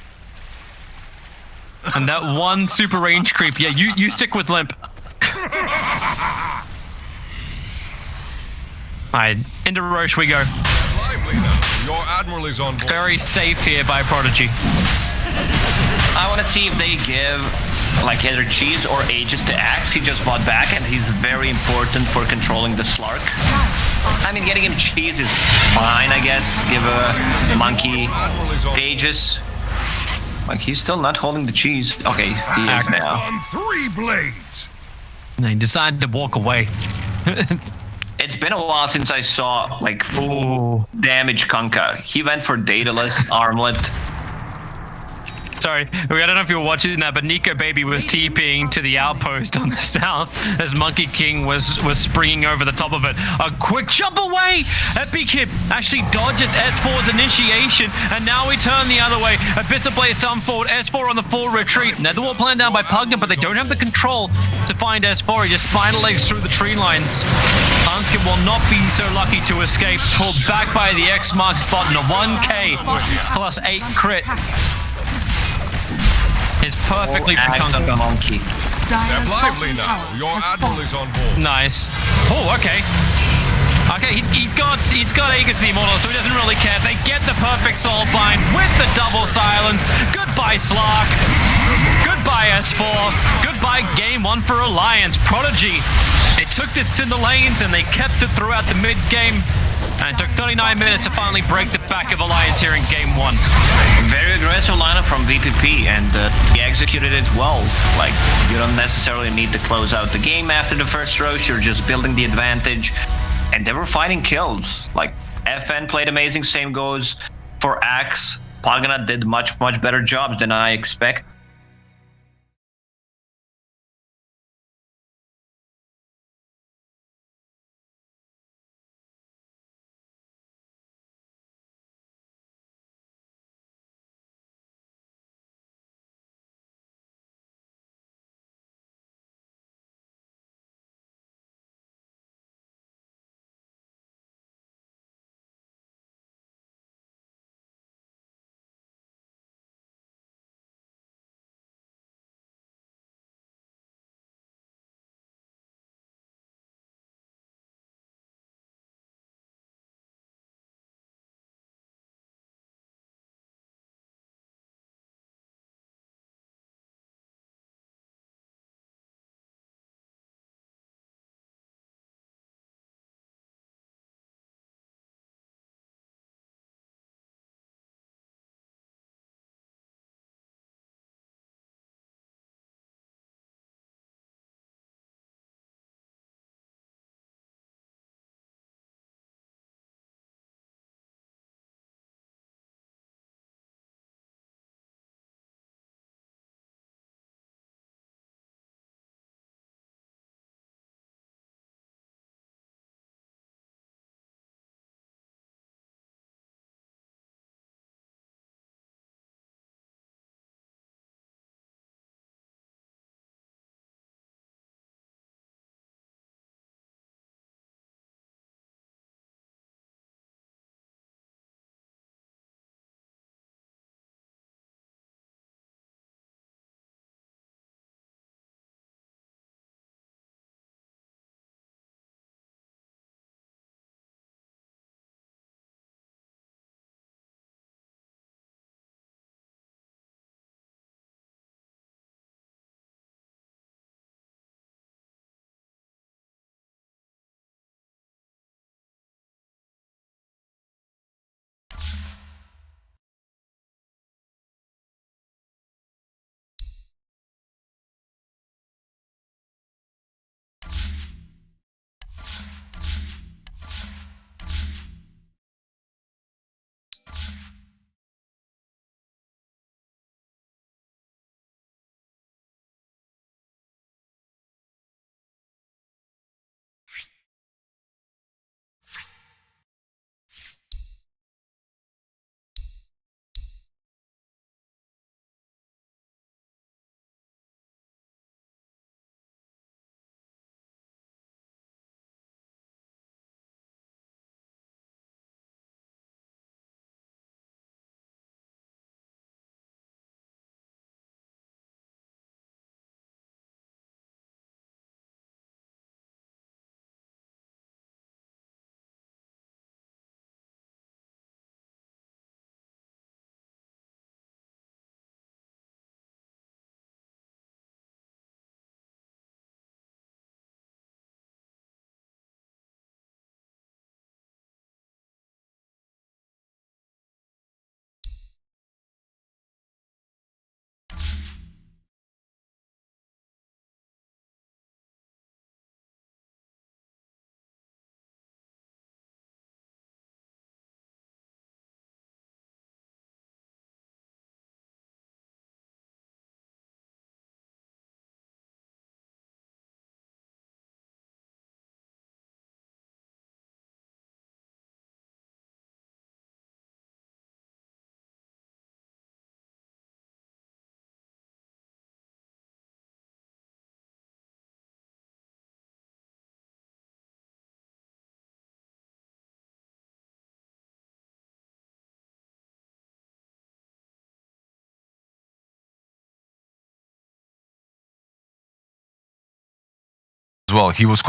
S6: And that one super range creep. Yeah, you stick with Limp. Alright, into Roche we go.
S1: Your admiral is on board.
S6: Very safe here by Prodigy.
S7: I want to see if they give like either cheese or ages to Axe. He just bought back and he's very important for controlling the Slark. I mean, getting him cheese is fine, I guess. Give a monkey ages. Like, he's still not holding the cheese. Okay, he is now.
S1: On 3 blades.
S6: And he decided to walk away.
S7: It's been a while since I saw like full damage Kunkka. He went for Daedalus, Armlet.
S6: Sorry, I don't know if you were watching that, but Nico Baby was TPing to the outpost on the south as Monkey King was springing over the top of it. A quick jump away! Epic Kid actually dodges S4's initiation, and now we turn the other way. Abyssal Blaze down forward, S4 on the full retreat. Netherwall planned down by Pugna, but they don't have the control to find S4. He just spider legs through the tree lines. Anskin will not be so lucky to escape. Pulled back by the X mark spot and a 1k plus 8 crit is perfectly
S7: Axe of the
S6: conquered.
S7: monkey.
S2: Dire's
S1: Lively
S2: bottom
S1: now.
S2: tower
S1: Your
S2: has
S1: admiral
S2: fallen.
S1: is on board.
S6: Nice. Oh, okay. Okay, he's got Aegis the Immortal, so he doesn't really care. They get the perfect soul bind with the double silence. Goodbye, Slark. Goodbye, S4. Goodbye, game 1 for Alliance. Prodigy. They took this to the lanes and they kept it throughout the mid game. And it took 39 minutes to finally break the back of Alliance here in game 1.
S7: Very aggressive lineup from VPP, and he executed it well. Like, you don't necessarily need to close out the game after the first roast, you're just building the advantage. And they were finding kills. Like, FN played amazing, same goes for Axe. Pagana did much better jobs than I expect.
S8: well. He was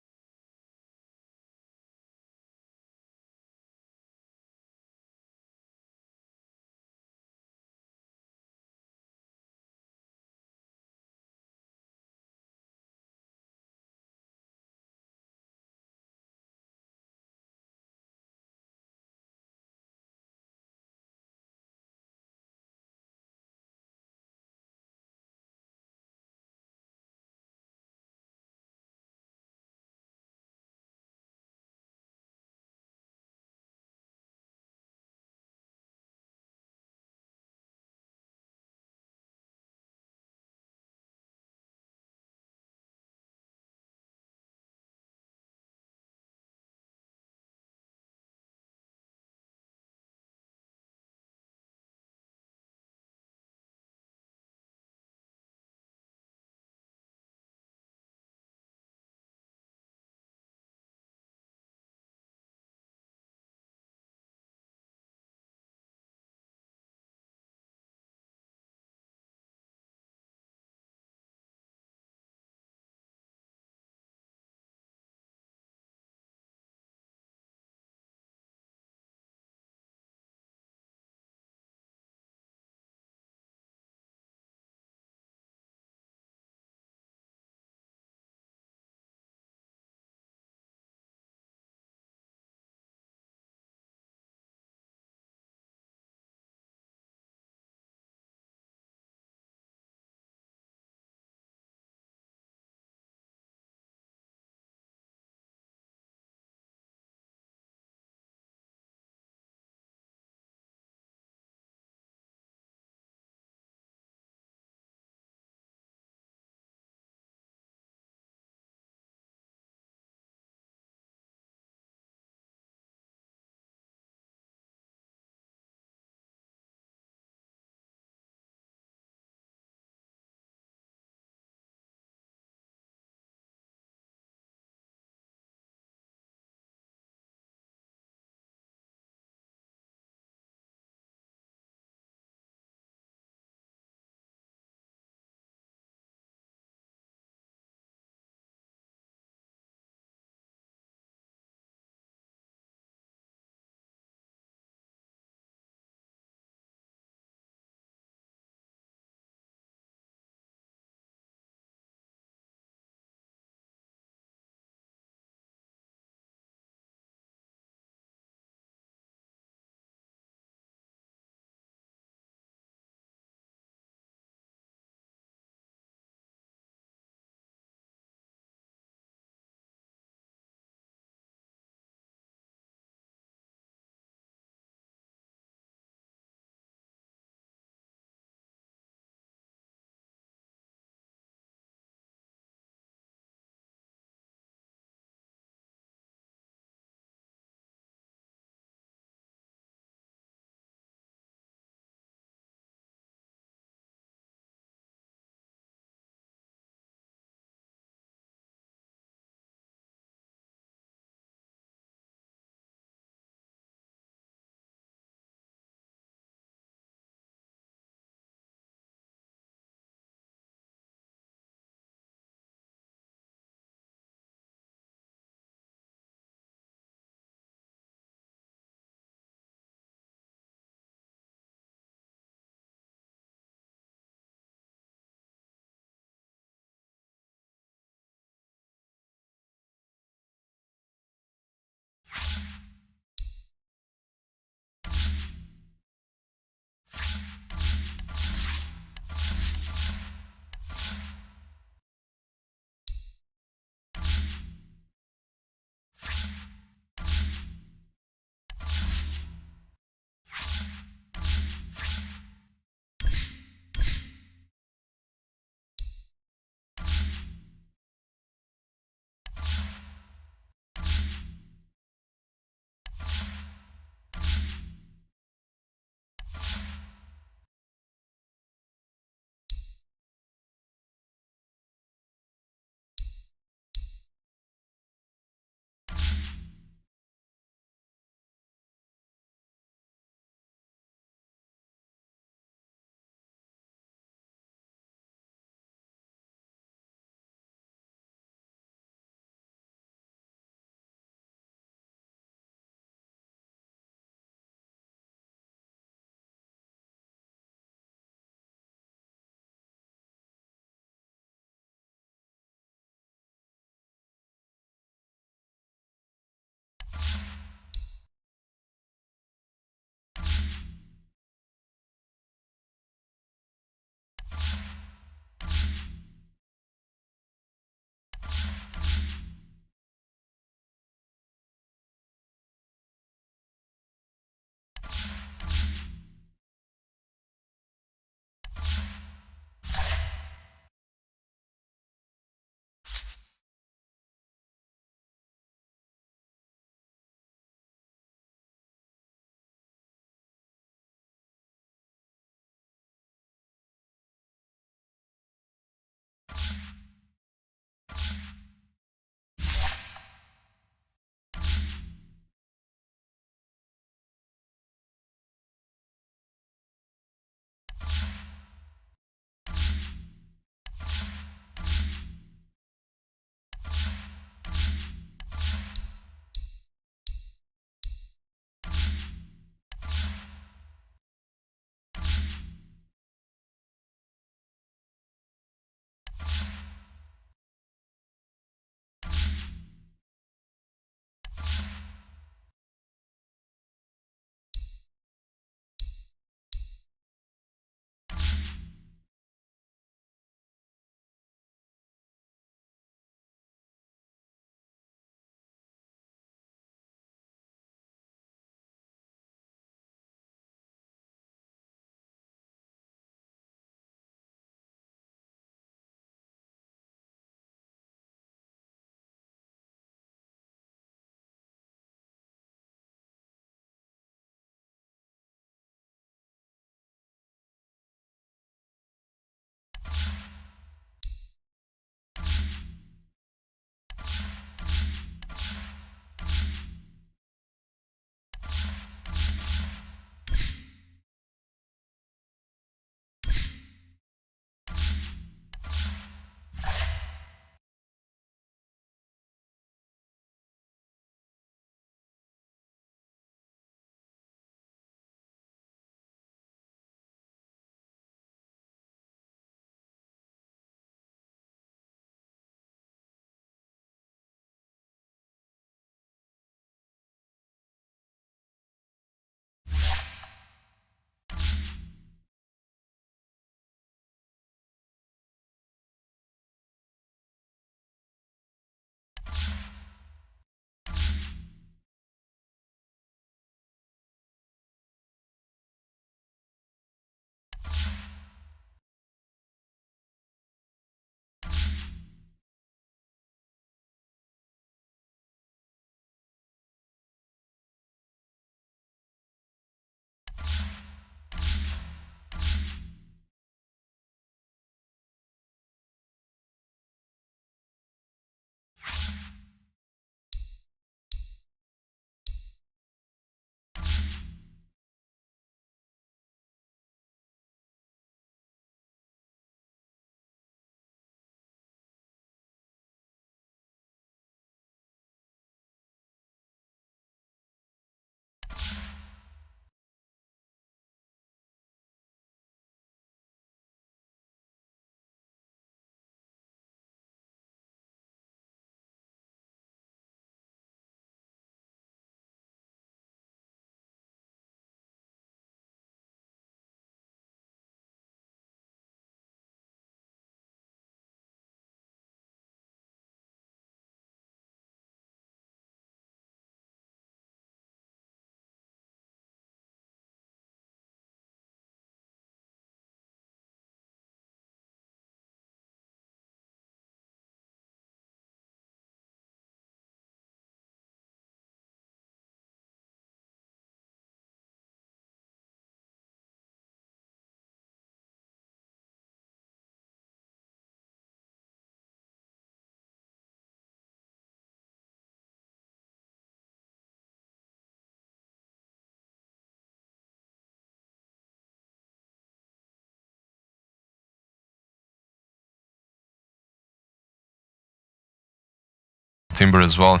S8: Timber as well.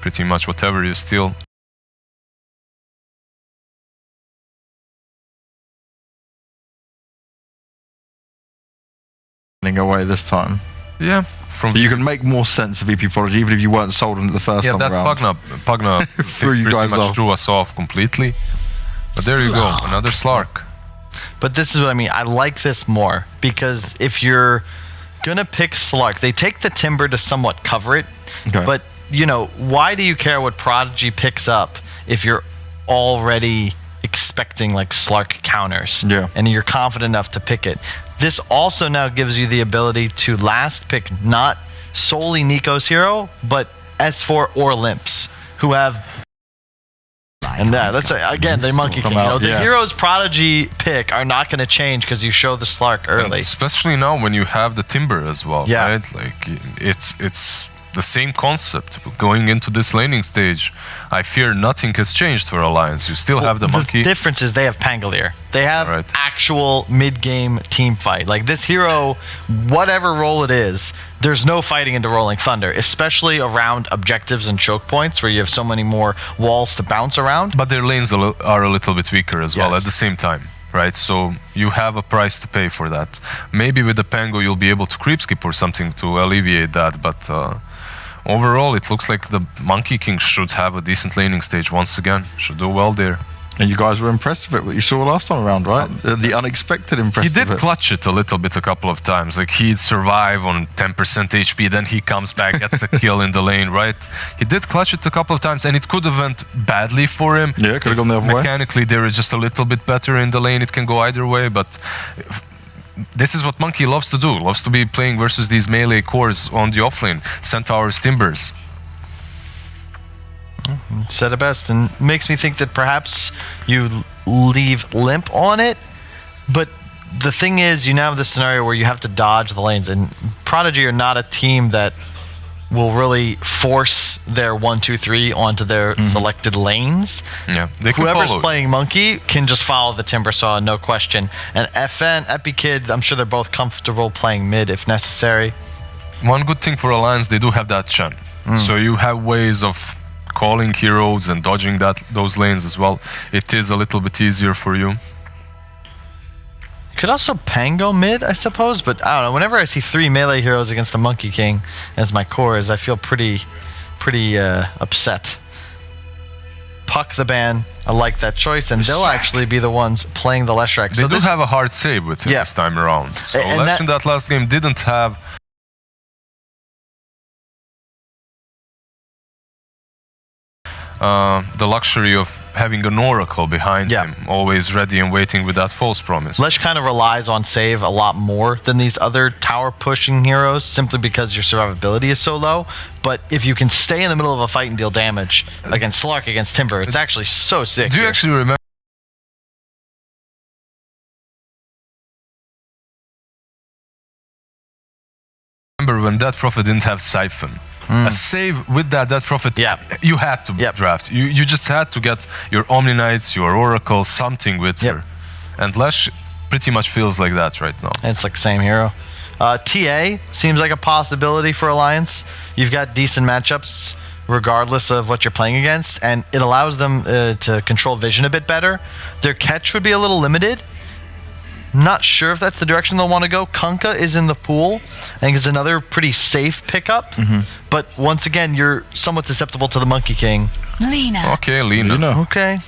S8: Pretty much whatever you steal.
S9: Away this time.
S8: Yeah.
S9: So you can make more sense of VP Prodigy even if you weren't sold on it the first time
S8: that
S9: around.
S8: Pugna
S9: threw you
S8: pretty
S9: guys
S8: much
S9: off.
S8: drew us off completely. But there you go, another Slark.
S10: But this is what I mean. I like this more because if you're gonna pick Slark, they take the Timber to somewhat cover it.
S9: Okay.
S10: But you know, why do you care what Prodigy picks up if you're already expecting like Slark counters?
S9: Yeah.
S10: And you're confident enough to pick it. This also now gives you the ability to last pick not solely Nico's hero, but S4 or Limps, who have. And that's again the Monkey King. You know, the heroes Prodigy pick are not going to change because you show the Slark early.
S8: And especially now when you have the Timber as well,
S10: Yeah.
S8: right? Like it's the same concept going into this laning stage. I fear nothing has changed for Alliance. You still have the Monkey.
S10: The difference is they have Pangolier. They have actual mid-game team fight. Like this hero, whatever role it is, there's no fighting into Rolling Thunder, especially around objectives and choke points where you have so many more walls to bounce around.
S8: But their lanes are a little bit weaker as well at the same time, right? So you have a price to pay for that. Maybe with the Pango you'll be able to creep skip or something to alleviate that, but overall it looks like the Monkey King should have a decent laning stage once again. Should do well there.
S9: And you guys were impressed with it, what you saw last time around, right? The unexpected impressive.
S8: He did clutch it a little bit a couple of times. Like he'd survive on 10% HP, then he comes back, gets a kill in the lane, right? He did clutch it a couple of times, and it could have went badly for him.
S9: Yeah, could have gone the other way.
S8: Mechanically, there is just a little bit better in the lane. It can go either way, but this is what Monkey loves to do. Loves to be playing versus these melee cores on the offlane. Centaurs, Timbers.
S10: Said it best, and makes me think that perhaps you leave Limp on it, but the thing is, you now have this scenario where you have to dodge the lanes, and Prodigy are not a team that will really force their 1, 2, 3 onto their selected lanes.
S8: Yeah, they can
S10: Whoever's
S8: follow.
S10: playing Monkey can just follow the Timber Saw, no question. And FN, EpiKid, I'm sure they're both comfortable playing mid if necessary.
S8: One good thing for Alliance, they do have that Chen. So you have ways of calling heroes and dodging those lanes as well. It is a little bit easier for you.
S10: You could also Pango mid, I suppose, but I don't know. Whenever I see 3 melee heroes against the Monkey King as my cores, I feel pretty upset. Puck the ban. I like that choice, and they'll actually be the ones playing the Leshrac.
S8: They do have a hard save with him this time around. So Lesh in that last game didn't have the luxury of having an Oracle behind him, always ready and waiting with that false promise.
S10: Lesh kind of relies on save a lot more than these other tower pushing heroes, simply because your survivability is so low. But if you can stay in the middle of a fight and deal damage against Slark, against Timber, it's actually so sick.
S8: Do you actually remember when that Prophet didn't have Siphon? A save with that Prophet, you had to draft. You just had to get your Omni Knights, your Oracle, something with her. And Lesh pretty much feels like that right now.
S10: It's like the same hero. TA seems like a possibility for Alliance. You've got decent matchups regardless of what you're playing against, and it allows them to control vision a bit better. Their catch would be a little limited. Not sure if that's the direction they'll want to go. Kunkka is in the pool. I think it's another pretty safe pickup. But once again, you're somewhat susceptible to the Monkey King.
S2: Lina.
S8: Okay, Lina.
S10: Okay.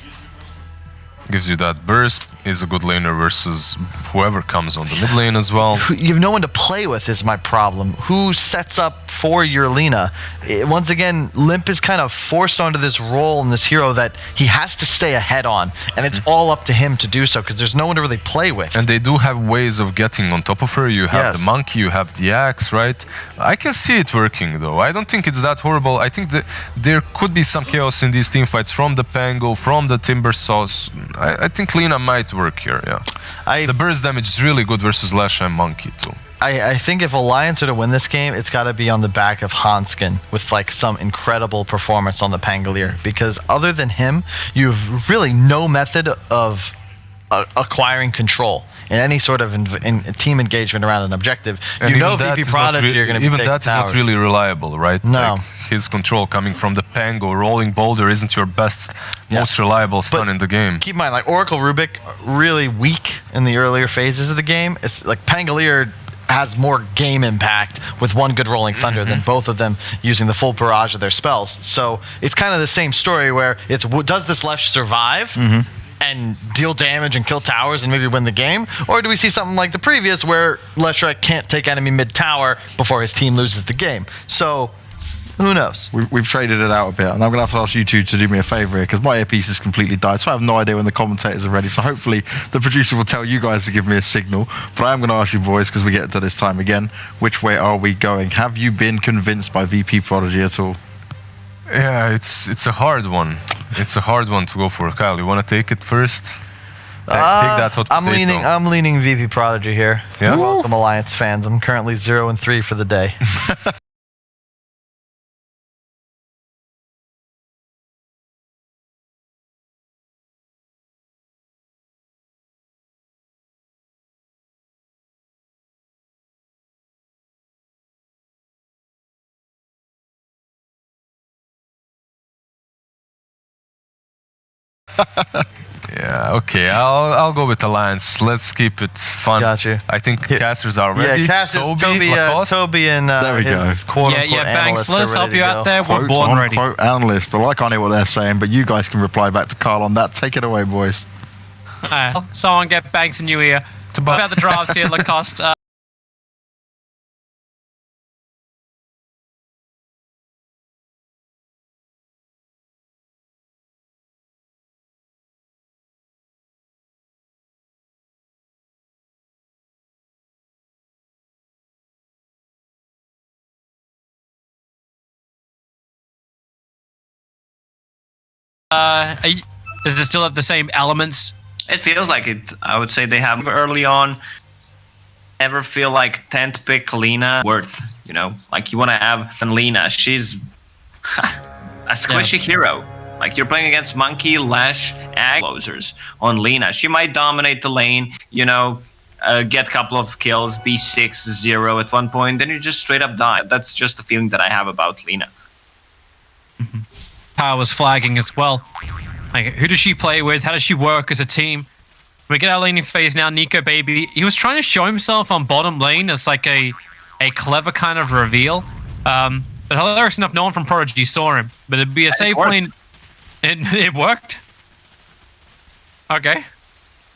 S8: Gives you that burst. Is a good laner versus whoever comes on the mid lane as well.
S10: You have no one to play with is my problem. Who sets up for your Lina? Once again, Limp is kind of forced onto this role in this hero that he has to stay ahead on, and it's all up to him to do so because there's no one to really play with.
S8: And they do have ways of getting on top of her. You have the monkey, you have the axe, right? I can see it working though. I don't think it's that horrible. I think that there could be some chaos in these teamfights from the Pango, from the Timber Sauce. I think Lina might work here, the burst damage is really good versus Lash and Monkey too.
S10: I think if Alliance are to win this game, it's got to be on the back of Hanskin with like some incredible performance on the Pangolier, because other than him, you have really no method of acquiring control. in any sort of in team engagement around an objective.
S8: And
S10: You know
S8: even that
S10: VP
S8: is not
S10: Prodigy are going to be
S8: even
S10: taking
S8: that is not
S10: towers.
S8: really reliable, right?
S10: No.
S8: Like, his control coming from the Pango, rolling boulder isn't your best, most reliable stun in the game.
S10: Keep in mind, like Oracle Rubik, really weak in the earlier phases of the game. It's like Pangolier has more game impact with one good Rolling Thunder than both of them using the full barrage of their spells. So it's kind of the same story where it's does this Lesh survive and deal damage and kill towers and maybe win the game? Or do we see something like the previous where Leshrac can't take enemy mid-tower before his team loses the game? So who knows?
S9: We've traded it out a bit, and I'm going to have to ask you two to do me a favour here, because my earpiece has completely died, so I have no idea when the commentators are ready. So hopefully the producer will tell you guys to give me a signal. But I am going to ask you boys, because we get to this time again, which way are we going? Have you been convinced by VP Prodigy at all?
S8: Yeah, it's a hard one. It's a hard one to go for. Kyle, you want to take it first? Take that hot potato.
S10: I'm leaning VP Prodigy here.
S8: Yeah?
S10: Welcome Alliance fans. I'm currently 0-3 for the day.
S8: Yeah, okay. I'll go with Alliance. Let's keep it fun.
S10: Got you.
S8: I think casters are ready.
S10: Yeah, casters, Toby and
S9: There we
S10: his
S9: go.
S10: quote-unquote
S6: Banks,
S10: analysts
S6: let us
S10: are
S6: help
S10: ready
S6: you
S10: to
S6: out
S10: go.
S6: there. We're
S9: Quote
S6: born ready.
S9: unquote analyst. Well, I can't hear what they're saying, but you guys can reply back to Carl on that. Take it away, boys.
S6: Someone get Banks in your ear. About the drafts here, Lacoste. Does it still have the same elements?
S7: It feels like it. I would say they have early on. Ever feel like 10th pick Lina worth? You know, like you want to have Lina. She's a squishy hero. Like you're playing against Monkey, Lash, Ag closers on Lina. She might dominate the lane. You know, get a couple of kills, be 6-0 at one point, then you just straight up die. That's just the feeling that I have about Lina.
S6: Power was flagging as well. Like, who does she play with? How does she work as a team? We get our laning phase now. Nico Baby. He was trying to show himself on bottom lane as like a clever kind of reveal. But hilarious enough, no one from Prodigy saw him. But it'd be a safe lane. It worked. Okay.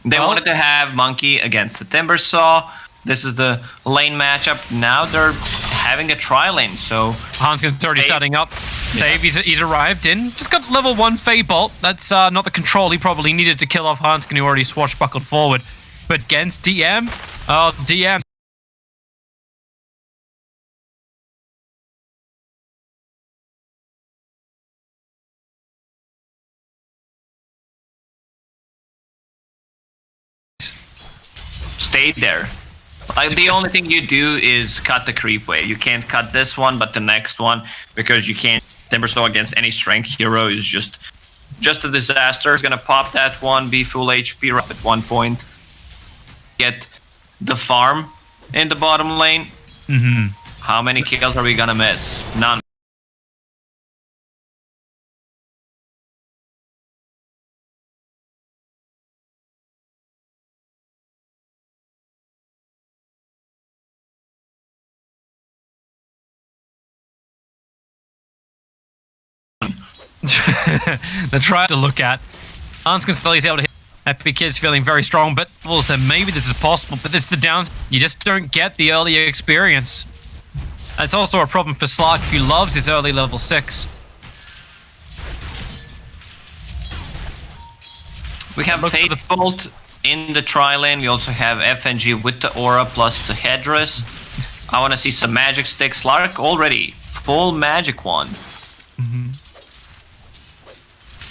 S7: They wanted to have Monkey against the Timbersaw. This is the lane matchup. Now they're having a tri-lane, so...
S6: Hanskin's already starting up. Save, he's arrived in. Just got level 1 Fey Bolt. That's not the control he probably needed to kill off Hanskin, who already swashbuckled forward. But against DM? Oh, DM.
S7: Stay there. Like the only thing you do is cut the creep wave. You can't cut this one, but the next one, because you can't. Timbersaw against any strength hero is just a disaster. It's gonna pop that one, be full HP right at one point. Get the farm in the bottom lane. How many kills are we gonna miss? None.
S6: They're trying to look at. Hanskin still is able to hit. Epic Kid's feeling very strong, but well, then maybe this is possible. But this is the downside. You just don't get the earlier experience. That's also a problem for Slark, who loves his early level 6.
S7: We have Fate Bolt in the tri-lane. We also have FNG with the Aura plus the Headdress. I want to see some Magic Stick. Slark already full Magic Wand.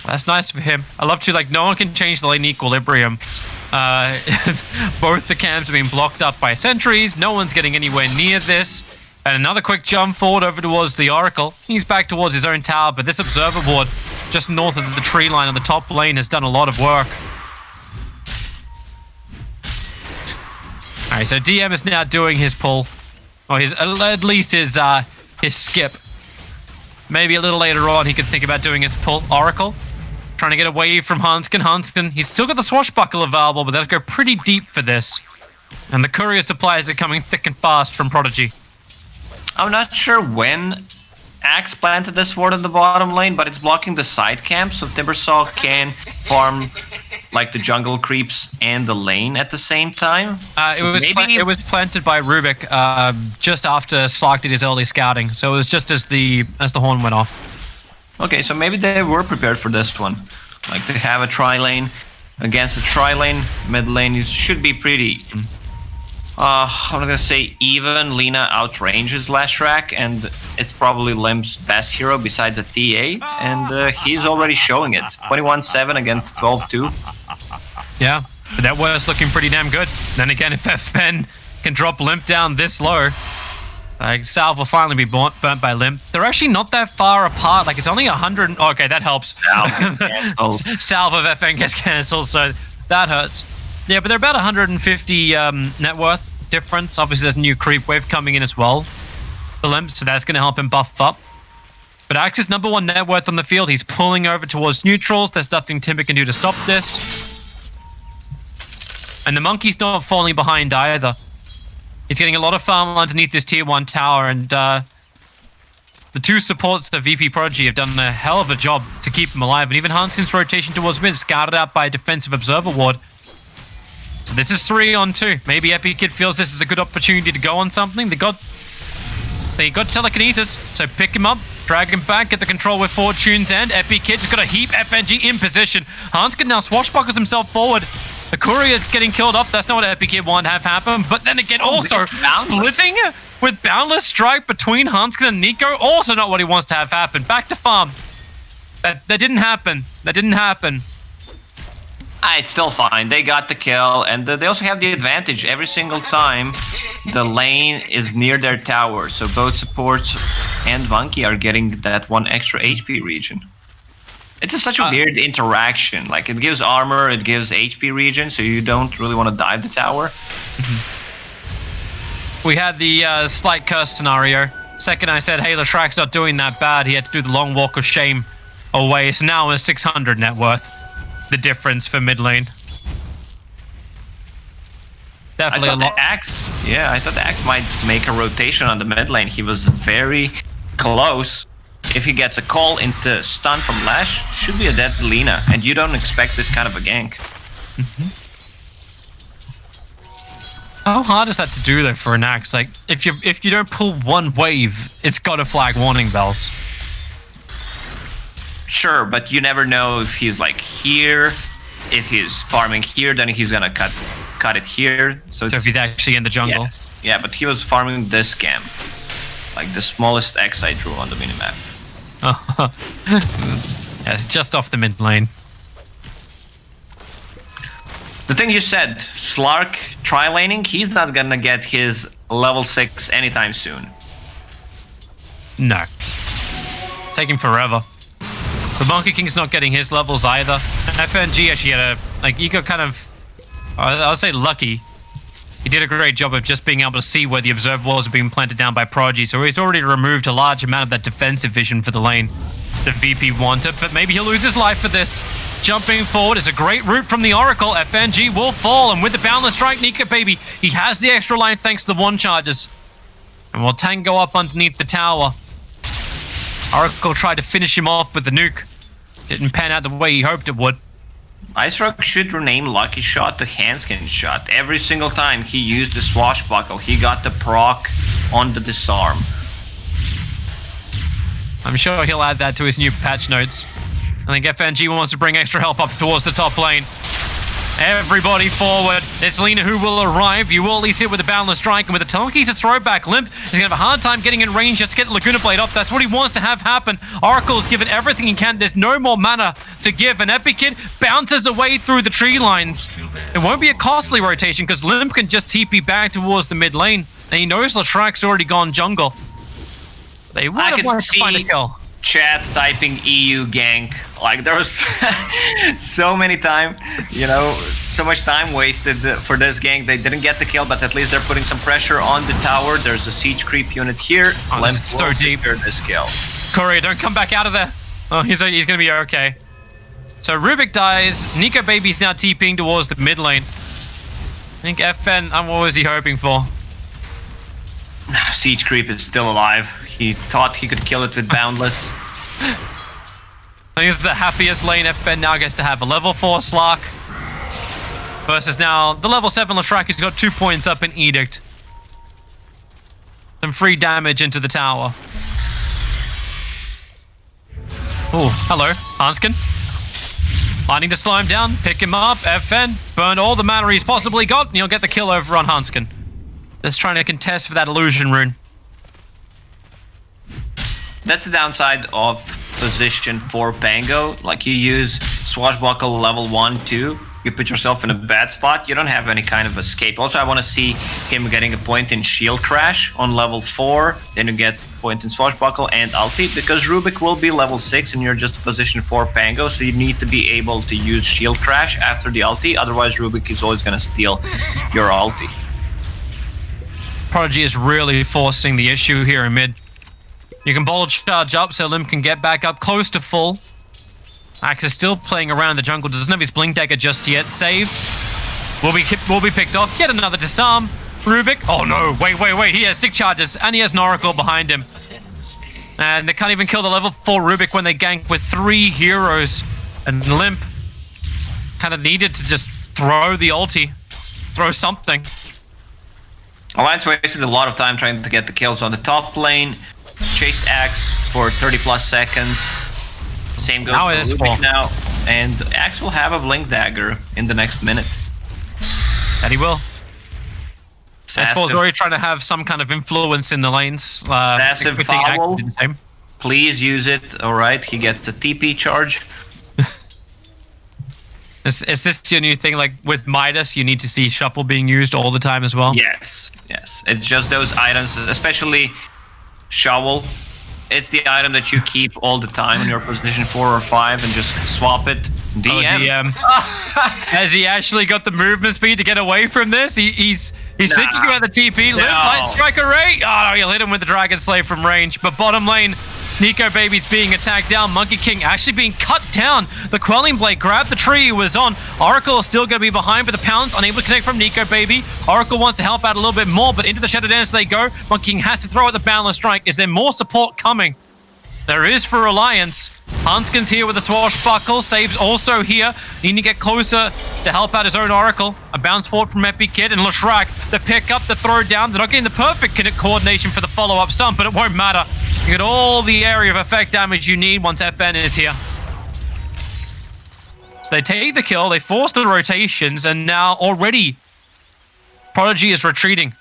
S6: That's nice for him. I love to, like, no one can change the lane equilibrium. Both the cams are being blocked up by sentries. No one's getting anywhere near this. And another quick jump forward over towards the Oracle. He's back towards his own tower, but this observer ward just north of the tree line on the top lane has done a lot of work. Alright, so DM is now doing his pull. Or at least his skip. Maybe a little later on he could think about doing his pull. Oracle, trying to get away from Hanskin. Hanskin, he's still got the swashbuckle available, but that'll go pretty deep for this. And the courier supplies are coming thick and fast from Prodigy.
S7: I'm not sure when Axe planted this ward in the bottom lane, but it's blocking the side camp, so Timbersaw can farm like the jungle creeps and the lane at the same time.
S6: It was planted by Rubik just after Slark did his early scouting, so it was just as the horn went off.
S7: Okay, so maybe they were prepared for this one. Like to have a tri-lane against a tri-lane, mid lane should be pretty... I'm gonna say even. Lina outranges Lashrak, and it's probably Limp's best hero besides a TA, and he's already showing it. 21-7 against 12-2.
S6: Yeah, but that was looking pretty damn good. Then again, if FN can drop Limp down this low, like Salve will finally be burnt by Limp. They're actually not that far apart. Like it's only 100. Okay, that helps. Salve of FN gets cancelled, so that hurts. Yeah, but they're about 150 net worth difference. Obviously, there's a new creep wave coming in as well for Limp, so that's going to help him buff up. But Axe is #1 net worth on the field. He's pulling over towards neutrals. There's nothing Timber can do to stop this. And the monkey's not falling behind either. He's getting a lot of farm underneath this tier 1 tower, and the two supports of VP Prodigy have done a hell of a job to keep him alive. And even Hanskin's rotation towards mid, scouted out by a defensive observer ward. So this is 3-on-2. Maybe Epic Kid feels this is a good opportunity to go on something. They got telekinesis, so pick him up, drag him back, get the control with Fortune's End. Epic Kid's got a heap FNG in position. Hanskin now swashbuckles himself forward. The courier's getting killed off. That's not what Epic Kid want to have happen. But then again, also splitting with Boundless Strike between Hanskin and Nico. Also not what he wants to have happen. Back to farm. That didn't happen. That didn't happen.
S7: It's still fine. They got the kill, and they also have the advantage every single time the lane is near their tower. So both supports and Monkey are getting that 1 extra HP region. It's such a weird interaction. Like it gives armor, it gives HP region, so you don't really want to dive the tower.
S6: We had the slight curse scenario. Second I said, hey, Lashrak's not doing that bad. He had to do the long walk of shame away. So now it's 600 net worth. The difference for mid lane. Definitely a lot.
S7: I thought the Axe might make a rotation on the mid lane. He was very close. If he gets a call into stun from Lash, should be a dead Lina, and you don't expect this kind of a gank.
S6: How hard is that to do though for an Axe? Like if you don't pull one wave, it's got to flag warning bells.
S7: Sure, but you never know if he's like here. If he's farming here, then he's gonna cut it here. So
S6: if he's actually in the jungle.
S7: Yeah, but he was farming this camp. Like the smallest X I drew on the minimap.
S6: Yeah, it's just off the mid lane.
S7: The thing you said, Slark tri-laning, he's not gonna get his level 6 anytime soon.
S6: No. Taking forever. The Monkey King's not getting his levels either. FNG actually had he got kind of, I would say lucky. He did a great job of just being able to see where the observer walls are being planted down by Prodigy, so he's already removed a large amount of that defensive vision for the lane. The VP wanted, but maybe he'll lose his life for this. Jumping forward is a great route from the Oracle. FNG will fall, and with the Boundless Strike, Nika baby, he has the extra line thanks to the 1 charges. And will tango up underneath the tower. Oracle tried to finish him off with the nuke. Didn't pan out the way he hoped it would.
S7: Ice Rock should rename Lucky Shot to Handskin Shot. Every single time he used the swashbuckle, he got the proc on the disarm.
S6: I'm sure he'll add that to his new patch notes. I think FNG wants to bring extra help up towards the top lane. Everybody forward. It's Lina who will arrive. You will at least hit with the Boundless Strike, and with the telekinesis throwback, Limp is going to have a hard time getting in range just to get the Laguna Blade off. That's what he wants to have happen. Oracle's given everything he can. There's no more mana to give, and Epic Kid bounces away through the tree lines. It won't be a costly rotation because Limp can just TP back towards the mid lane, and he knows Lashrak's already gone jungle. They would have wanted to find a kill.
S7: Chat typing EU gank Like there was so much time wasted for this gang. They didn't get the kill, but at least they're putting some pressure on the tower. There's a siege creep unit here.
S6: Limp so deep.
S7: This kill.
S6: Courier, don't come back out of there. Oh, he's gonna be okay. So Rubik dies. Nico Baby's now TPing towards the mid lane. I think FN, what was he hoping for?
S7: Siege creep is still alive. He thought he could kill it with Boundless.
S6: I think it's the happiest lane FN now gets to have. A level 4 Slark versus now the level 7 Lashrak, who's got 2 points up in Edict. Some free damage into the tower. Oh, hello, Hanskin. Finding to slow him down, pick him up, FN, burn all the mana he's possibly got, and you'll get the kill over on Hanskin. Just trying to contest for that illusion rune.
S7: That's the downside of position 4 Pango. Like you use Swashbuckle level 1, 2, you put yourself in a bad spot, you don't have any kind of escape. Also, I want to see him getting a point in Shield Crash on level 4, then you get a point in Swashbuckle and ulti, because Rubik will be level 6 and you're just a position 4 Pango, so you need to be able to use Shield Crash after the ulti, otherwise Rubik is always going to steal your ulti.
S6: Prodigy is really forcing the issue here in mid. You can ball charge up so Limp can get back up close to full. Axe is still playing around the jungle, doesn't have his Blink Dagger just yet. Save. Will be picked off. Yet another disarm. Rubik. Oh no, wait. He has stick charges and he has an Oracle behind him. And they can't even kill the level 4 Rubik when they gank with 3 heroes. And Limp kind of needed to just throw the ulti. Throw something.
S7: Alliance wasted a lot of time trying to get the kills on the top lane. Chased Axe for 30 plus seconds. Same goes for Rubik now. And Axe will have a Blink Dagger in the next minute.
S6: And he will. S4 is already trying to have some kind of influence in the lanes.
S7: Massive foul. Please use it. Alright, he gets a TP charge.
S6: Is this your new thing? Like with Midas, you need to see Shuffle being used all the time as well?
S7: Yes. It's just those items, especially Shovel. It's the item that you keep all the time in your position 4 or 5 and just swap it. DM.
S6: Has he actually got the movement speed to get away from this? He's thinking about the TP. Light strike array. Oh, he'll hit him with the Dragon Slave from range. But bottom lane, Nico Baby's being attacked down. Monkey King actually being cut down. The Quelling Blade grabbed the tree he was on. Oracle is still going to be behind, but the Pounce unable to connect from Nico Baby. Oracle wants to help out a little bit more, but into the Shadow Dance they go. Monkey King has to throw out the Boundless Strike. Is there more support coming? There is for Alliance. Hanskin's here with a Swashbuckle. Saves also here. Needing to get closer to help out his own Oracle. A bounce forward from Epic Kid and Lashrak. The pick up, the throw down. They're not getting the perfect coordination for the follow-up stun, but it won't matter. You get all the area of effect damage you need once FN is here. So they take the kill, they force the rotations, and now already Prodigy is retreating.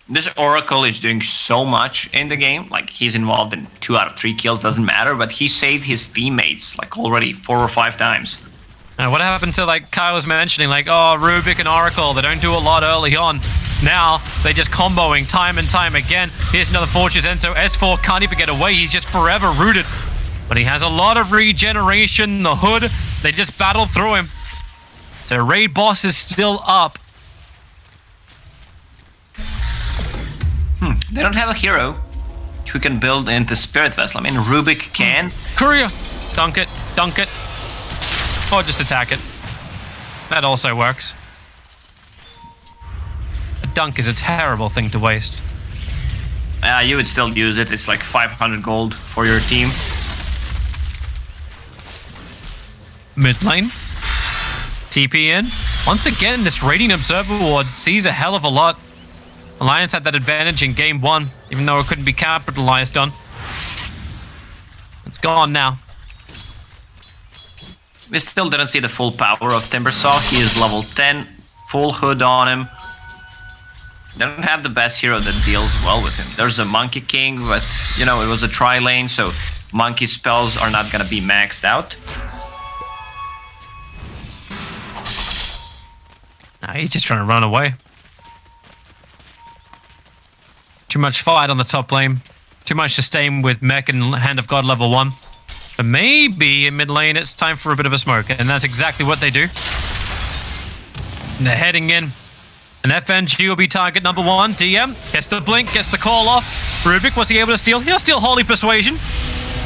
S7: This Oracle is doing so much in the game. Like, he's involved in 2 out of 3 kills, doesn't matter, but he saved his teammates, like, already 4 or 5 times.
S6: Now, what happened to, like, Kyle was mentioning, like, oh, Rubik and Oracle, they don't do a lot early on. Now, they're just comboing time and time again. Here's another Fortress Enzo. S4 can't even get away. He's just forever rooted. But he has a lot of regeneration. The Hood, they just battle through him. So Raid Boss is still up.
S7: They don't have a hero who can build into Spirit Vessel. I mean, Rubik can.
S6: Courier! Dunk it. Or just attack it. That also works. A dunk is a terrible thing to waste.
S7: You would still use it. It's like 500 gold for your team.
S6: Mid lane. TP in. Once again, this Radiant Observer Ward sees a hell of a lot. Alliance had that advantage in game 1, even though it couldn't be capitalized on. It's gone now.
S7: We still didn't see the full power of Timbersaw. He is level 10, full Hood on him. They don't have the best hero that deals well with him. There's a Monkey King, but, you know, it was a tri-lane, so Monkey spells are not gonna be maxed out.
S6: Nah, he's just trying to run away. Too much fight on the top lane. Too much sustain with Mech and Hand of God level 1. But maybe in mid lane, it's time for a bit of a smoke. And that's exactly what they do. And they're heading in. And FNG will be target number 1. DM gets the blink, gets the call off. Rubik, was he able to steal? He'll steal Holy Persuasion.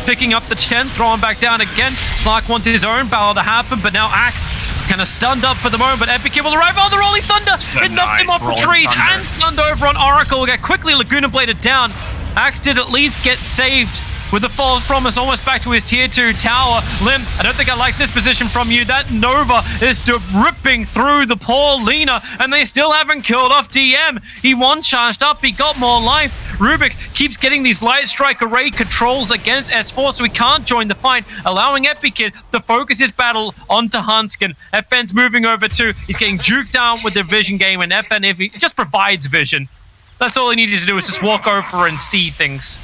S6: Picking up the Chen, throwing back down again. Slark wants his own battle to happen, but now Axe kind of stunned up for the moment, but Epic will arrive. Oh, the Rolling Thunder! It knocked him off the trees and stunned over on Oracle. Will get quickly Laguna Bladed down. Axe did at least get saved with the false promise, almost back to his tier 2 tower. Lim, I don't think I like this position from you. That Nova is ripping through the poor Lina, and they still haven't killed off DM. He one-charged up, he got more life. Rubik keeps getting these Light Strike Array controls against S4, so he can't join the fight, allowing Epikid to focus his battle onto Hanskin. FN's moving over too. He's getting juked down with the vision game, and FN, if he just provides vision, that's all he needed to do is just walk over and see things.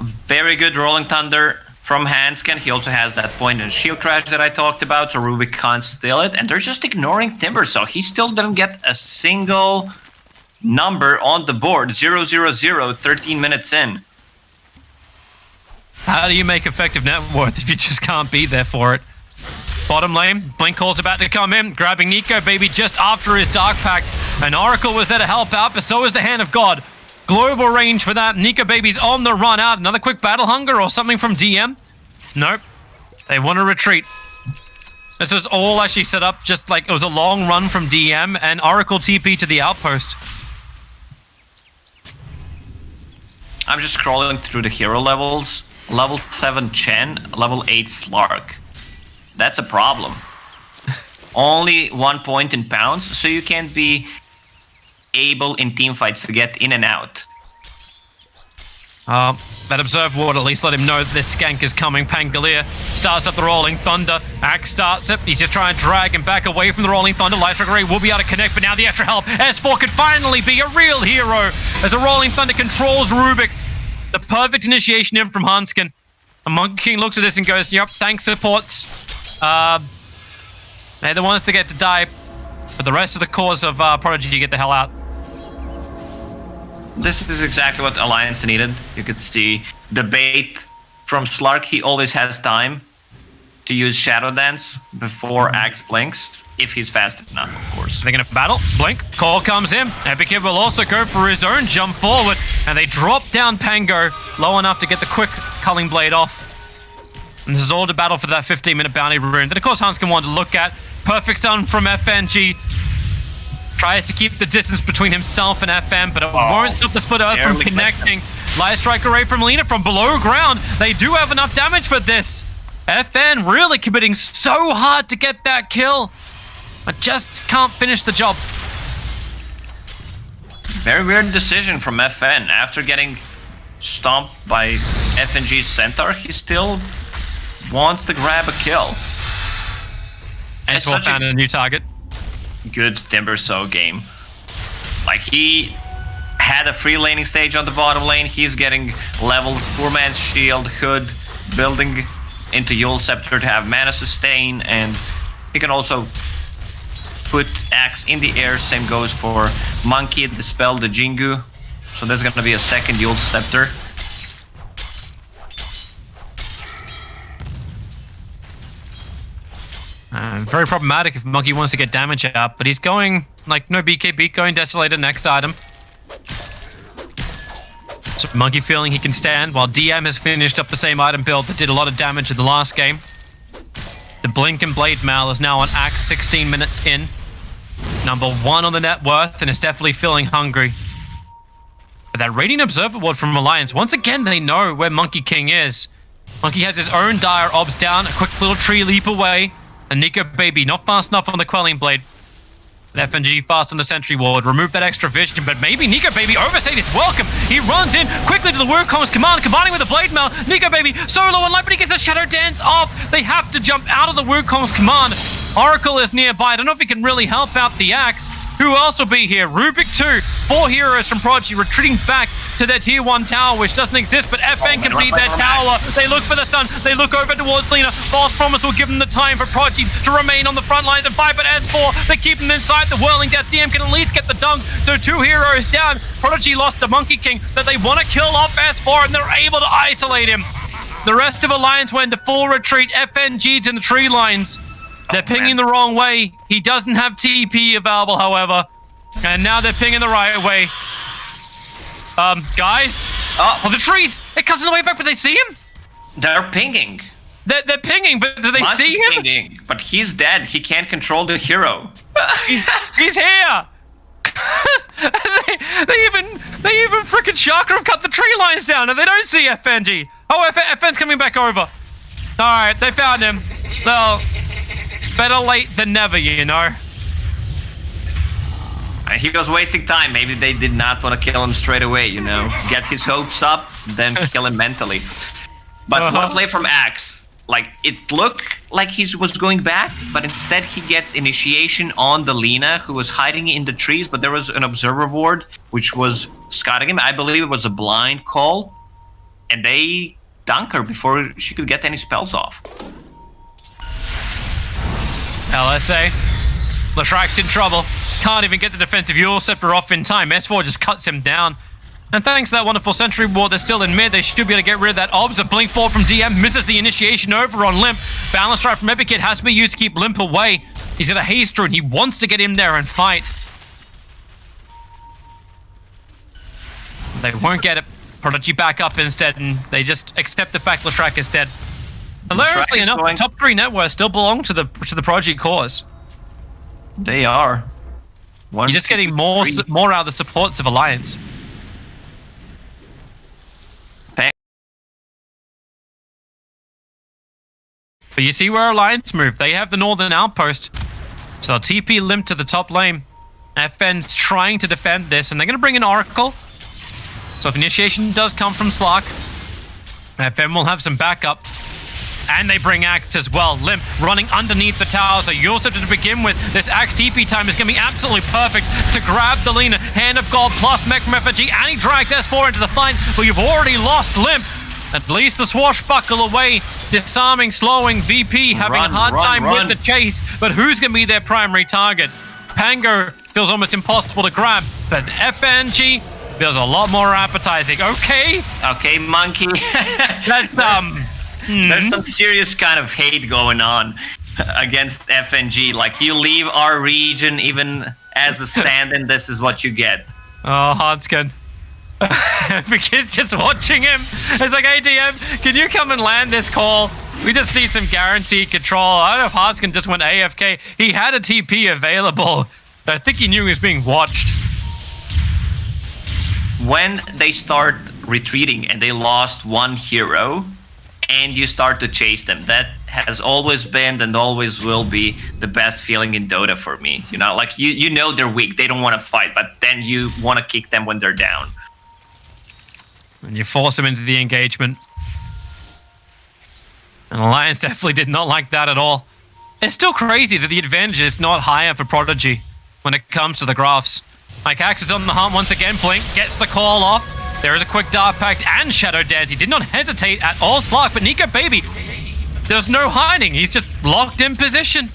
S7: Very good Rolling Thunder from Hanskin. He also has that point in shield crash that I talked about, so Rubik can't steal it. And they're just ignoring Timber, so he still didn't get a single number on the board. 0-0-0, 13 minutes in.
S6: How do you make effective net worth if you just can't be there for it? Bottom lane, Blink Call's about to come in, grabbing Nico Baby just after his Dark Pact. And Oracle was there to help out, but so is the Hand of God. Global range for that. Nico Baby's on the run out. Another quick battle hunger or something from DM? Nope. They want to retreat. This was all actually set up just like it was a long run from DM and Oracle TP to the outpost.
S7: I'm just scrolling through the hero levels. Level 7 Chen, level 8 Slark. That's a problem. Only 1 point in pounds, so you can't be able in team fights to get in and out.
S6: That Observe Ward at least let him know that Skank is coming. Pangolier starts up the Rolling Thunder. Axe starts it. He's just trying to drag him back away from the Rolling Thunder. Light Strike Array will be able to connect, but now the extra help. S4 could finally be a real hero as the Rolling Thunder controls Rubik. The perfect initiation in from Hanskin. And Monkey King looks at this and goes, yep, thanks supports. They're the ones that get to die, but the rest of the cause of Prodigy get the hell out.
S7: This is exactly what Alliance needed. You could see the bait from Slark. He always has time to use Shadow Dance before Axe blinks, if he's fast enough, of course.
S6: They're going to battle. Blink. Call comes in. Epikid will also go for his own jump forward, and they drop down Pango low enough to get the quick Culling Blade off. And this is all to battle for that 15-minute bounty rune that, of course, Hanskin wanted to look at. Perfect stun from FNG. Tries to keep the distance between himself and FM, but it won't stop the Split Earth from connecting. Light Strike Array from Lina from below ground. They do have enough damage for this. FN really committing so hard to get that kill, but just can't finish the job.
S7: Very weird decision from FN. After getting stomped by FNG's Centaur, he still wants to grab a kill.
S6: And it's found a new target.
S7: Good Timbersaw game. Like, he had a free laning stage on the bottom lane. He's getting levels, Poor Man's Shield, Hood, building into Yule Scepter to have mana sustain, and he can also put Axe in the air. Same goes for Monkey, Dispel the Jingu. So there's gonna be a second Yule Scepter.
S6: Very problematic if Monkey wants to get damage out, but he's going, like, no BKB, going Desolator next item. So Monkey feeling he can stand, while DM has finished up the same item build that did a lot of damage in the last game. The Blink and Blade Mal is now on Axe 16 minutes in. Number 1 on the net worth, and is definitely feeling hungry. But that Radiant Observer Ward from Alliance, once again they know where Monkey King is. Monkey has his own Dire Obs down, a quick little tree leap away. And Nico Baby not fast enough on the Quelling Blade. And FNG fast on the Sentry Ward. Remove that extra vision, but maybe Nico Baby overstayed his welcome. He runs in quickly to the Wukong's command, combining with the Blade Mail. Nico Baby solo and light, but he gets a Shadow Dance off. They have to jump out of the Wukong's command. Oracle is nearby. I don't know if he can really help out the Axe. Who will also be here? Rubik 2. 4 heroes from Prodigy retreating back to their tier 1 tower, which doesn't exist, but FN can be their tower. They look for the sun. They look over towards Lina. False Promise will give them the time for Prodigy to remain on the front lines and fight, but S4, they keep them inside the Whirling Death. DM can at least get the dunk, so 2 heroes down. Prodigy lost the Monkey King that they want to kill off S4, and they're able to isolate him. The rest of Alliance went to full retreat. FNG's in the tree lines. They're pinging the wrong way. He doesn't have TP available, however. And now they're pinging the right way. Guys? Oh, the trees! It cuts on the way back, but they see him?
S7: They're pinging.
S6: They're pinging, but do they
S7: Monk
S6: see
S7: is
S6: him?
S7: pinging, but he's dead. He can't control the hero.
S6: He's here! they even freaking chakra cut the tree lines down and they don't see FNG. Oh, FN's coming back over. Alright, they found him. Well, better late than never, you know.
S7: He was wasting time. Maybe they did not want to kill him straight away, you know. Get his hopes up, then kill him mentally. But what a play from Axe. Like, it looked like he was going back, but instead he gets initiation on the Lina, who was hiding in the trees, but there was an observer ward, which was scouting him. I believe it was a blind call, and they dunk her before she could get any spells off.
S6: LSA. Lashrak's in trouble. Can't even get the defensive Eul Scepter off in time. S4 just cuts him down. And thanks to that wonderful Sentry Ward that's still in mid, they should be able to get rid of that Obs. A blink forward from DM misses the initiation over on Limp. Balance Strike from Epikid has to be used to keep Limp away. He's got a haste rune. He wants to get in there and fight. They won't get it. Prodigy back up instead, and they just accept the fact Lashrak is dead. Hilariously enough, the top 3 networks still belong to the Prodigy cause.
S7: They are.
S6: You're just getting more out of the supports of Alliance. But you see where Alliance moved. They have the northern outpost. So TP Limp to the top lane. FN's trying to defend this, and they're going to bring in Oracle. So if initiation does come from Slark, FN will have some backup. And they bring Axe as well. Limp running underneath the tower. So Eul Scepter to begin with. This Axe TP time is going to be absolutely perfect to grab the Lina. Hand of God plus Mech from FNG. And he drags S4 into the fight. But you've already lost Limp. At least the swashbuckle away. Disarming, slowing. VP having a hard time with the chase. But who's going to be their primary target? Pango feels almost impossible to grab. But FNG feels a lot more appetizing. Okay,
S7: Monkey.
S6: That's
S7: There's some serious kind of hate going on against FNG. Like, you leave our region even as a stand-in, this is what you get.
S6: Oh, Hardskin. Because just watching him, it's like, hey DM, can you come and land this call? We just need some guaranteed control. I don't know if Hardskin just went AFK. He had a TP available, but I think he knew he was being watched.
S7: When they start retreating and they lost one hero, and you start to chase them, that has always been and always will be the best feeling in Dota for me. You know, like, you know they're weak, they don't want to fight, but then you want to kick them when they're down.
S6: And you force them into the engagement. And Alliance definitely did not like that at all. It's still crazy that the advantage is not higher for Prodigy when it comes to the graphs. Like, Axe is on the hunt once again. Blink gets the call off. There is a quick Dark Pact and Shadow Dance. He did not hesitate at all, Slark, but Nico Baby, there's no hiding. He's just locked in position.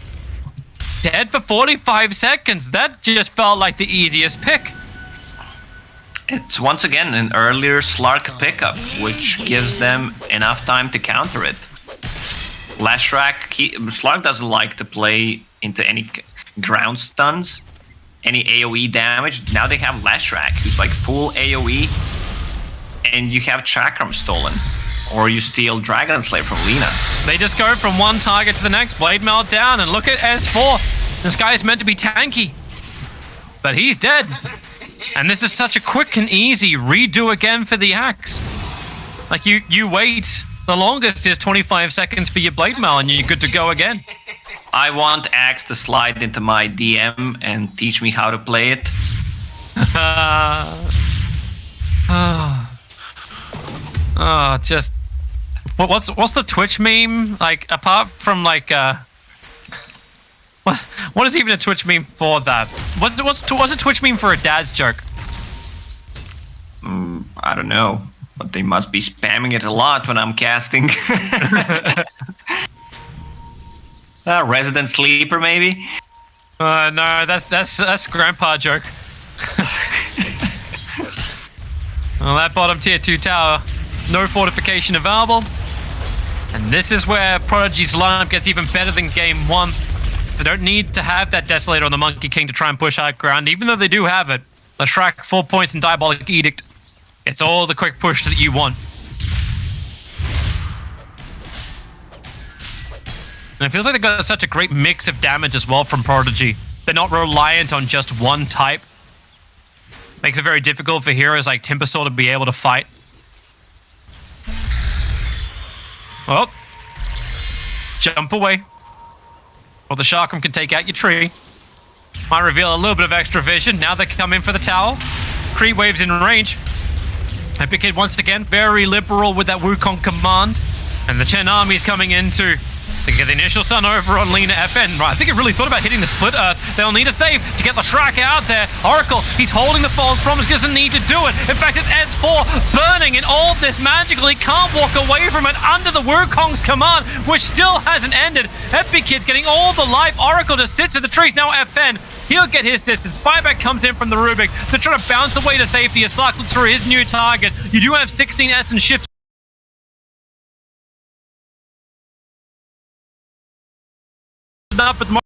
S6: Dead for 45 seconds. That just felt like the easiest pick.
S7: It's once again an earlier Slark pickup, which gives them enough time to counter it. Slark doesn't like to play into any ground stuns, any AoE damage. Now they have Lashrak, who's like full AoE, and you have Chakram stolen. Or you steal Dragon Slayer from Lina.
S6: They just go from one target to the next. Blade Melt down, and look at S4. This guy is meant to be tanky, but he's dead. And this is such a quick and easy redo again for the Axe. Like, you wait. The longest is 25 seconds for your Blade Mail, and you're good to go again.
S7: I want Axe to slide into my DM and teach me how to play it.
S6: Just what's the Twitch meme? Like, apart from like what is even a Twitch meme for that? What's a Twitch meme for a dad's joke?
S7: I don't know, but they must be spamming it a lot when I'm casting. Resident Sleeper, maybe?
S6: No, that's grandpa joke. Well, that bottom tier 2 tower, no fortification available. And this is where Prodigy's lineup gets even better than game 1. They don't need to have that Desolator on the Monkey King to try and push high ground, even though they do have it. Leshrac, 4 points, and Diabolic Edict. It's all the quick push that you want. And it feels like they've got such a great mix of damage as well from Prodigy. They're not reliant on just one type. Makes it very difficult for heroes like Timbersaw to be able to fight. Oh. Jump away. Or the Sharkram can take out your tree. Might reveal a little bit of extra vision. Now they come in for the tower. Creep waves in range. Epic Kid once again, very liberal with that Wukong command. And the Chen army's coming in to get the initial stun over on Lina FN. Right, I think it really thought about hitting the Split Earth. They'll need a save to get Leshrac out there. Oracle, he's holding the false promise, doesn't need to do it. In fact, it's S4 burning and all this magical. He can't walk away from it under the Wukong's command, which still hasn't ended. Epic Kid's getting all the life. Oracle just sits in the trees. Now FN, he'll get his distance. Buyback comes in from the Rubik. They're trying to bounce away to safety as Slark looks for his new target. You do have 16 Essence shifts up at the moment.